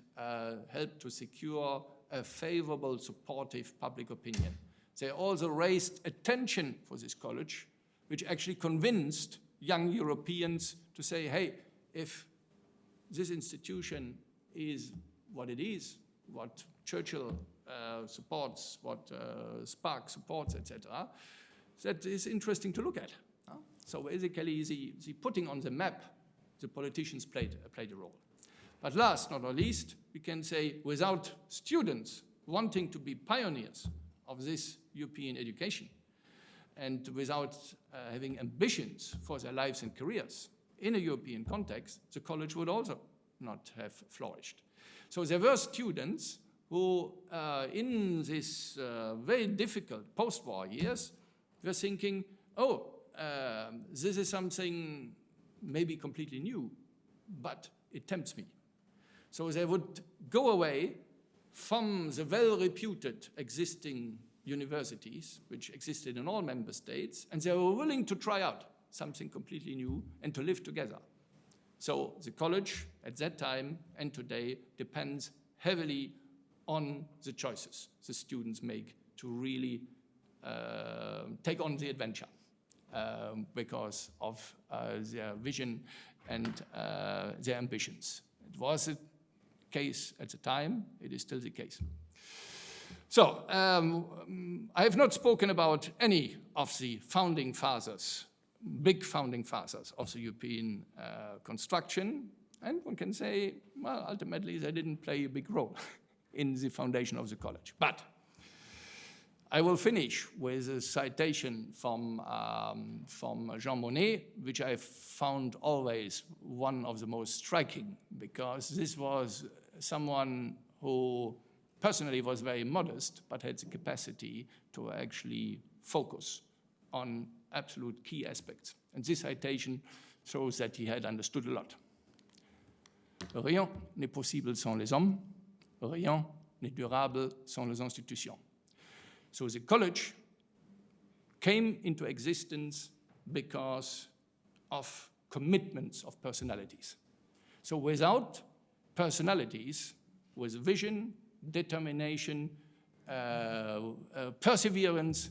help to secure a favorable, supportive public opinion. They also raised attention for this college which actually convinced young Europeans to say, hey, if this institution is what it is, what Churchill supports, what Spark supports, etc., that is interesting to look at. So basically, the putting on the map, the politicians played a role. But last, not least, we can say without students wanting to be pioneers of this European education, and without having ambitions for their lives and careers in a European context, the college would also not have flourished. So there were students who, in this very difficult post-war years, were thinking, oh, this is something maybe completely new, but it tempts me. So they would go away from the well-reputed existing universities, which existed in all member states, and they were willing to try out something completely new and to live together. So the college at that time and today depends heavily on the choices the students make to really take on the adventure because of their vision and their ambitions. It was a case at the time, it is still the case. So, I have not spoken about any of the founding fathers, big founding fathers of the European construction, and one can say, well, ultimately they didn't play a big role in the foundation of the college. But I will finish with a citation from Jean Monnet, which I found always one of the most striking, because this was someone who personally was very modest, but had the capacity to actually focus on absolute key aspects. And this citation shows that he had understood a lot. Rien n'est possible sans les hommes, rien n'est durable sans les institutions. So the college came into existence because of commitments of personalities. So without personalities, with vision, determination, perseverance,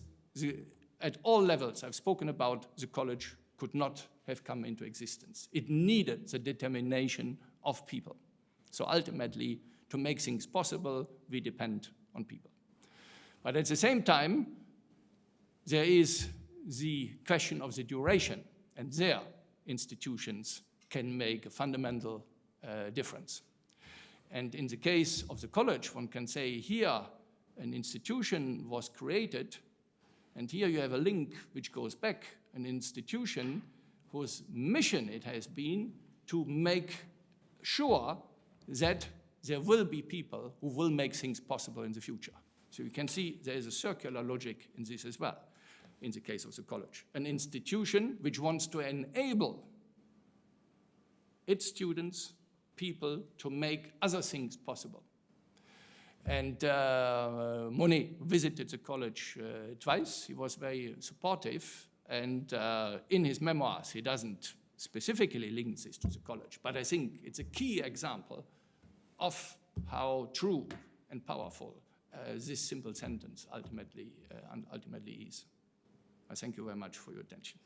at all levels I've spoken about, the college could not have come into existence. It needed the determination of people. So ultimately, to make things possible, we depend on people. But at the same time, there is the question of the duration, and there institutions can make a fundamental difference. And in the case of the college, one can say here an institution was created, and here you have a link which goes back, an institution whose mission it has been to make sure that there will be people who will make things possible in the future. So you can see there is a circular logic in this as well, in the case of the college. An institution which wants to enable its students, people, to make other things possible. And Monnet visited the college twice. He was very supportive. And in his memoirs, he doesn't specifically link this to the college. But I think it's a key example of how true and powerful this simple sentence ultimately is. I thank you very much for your attention.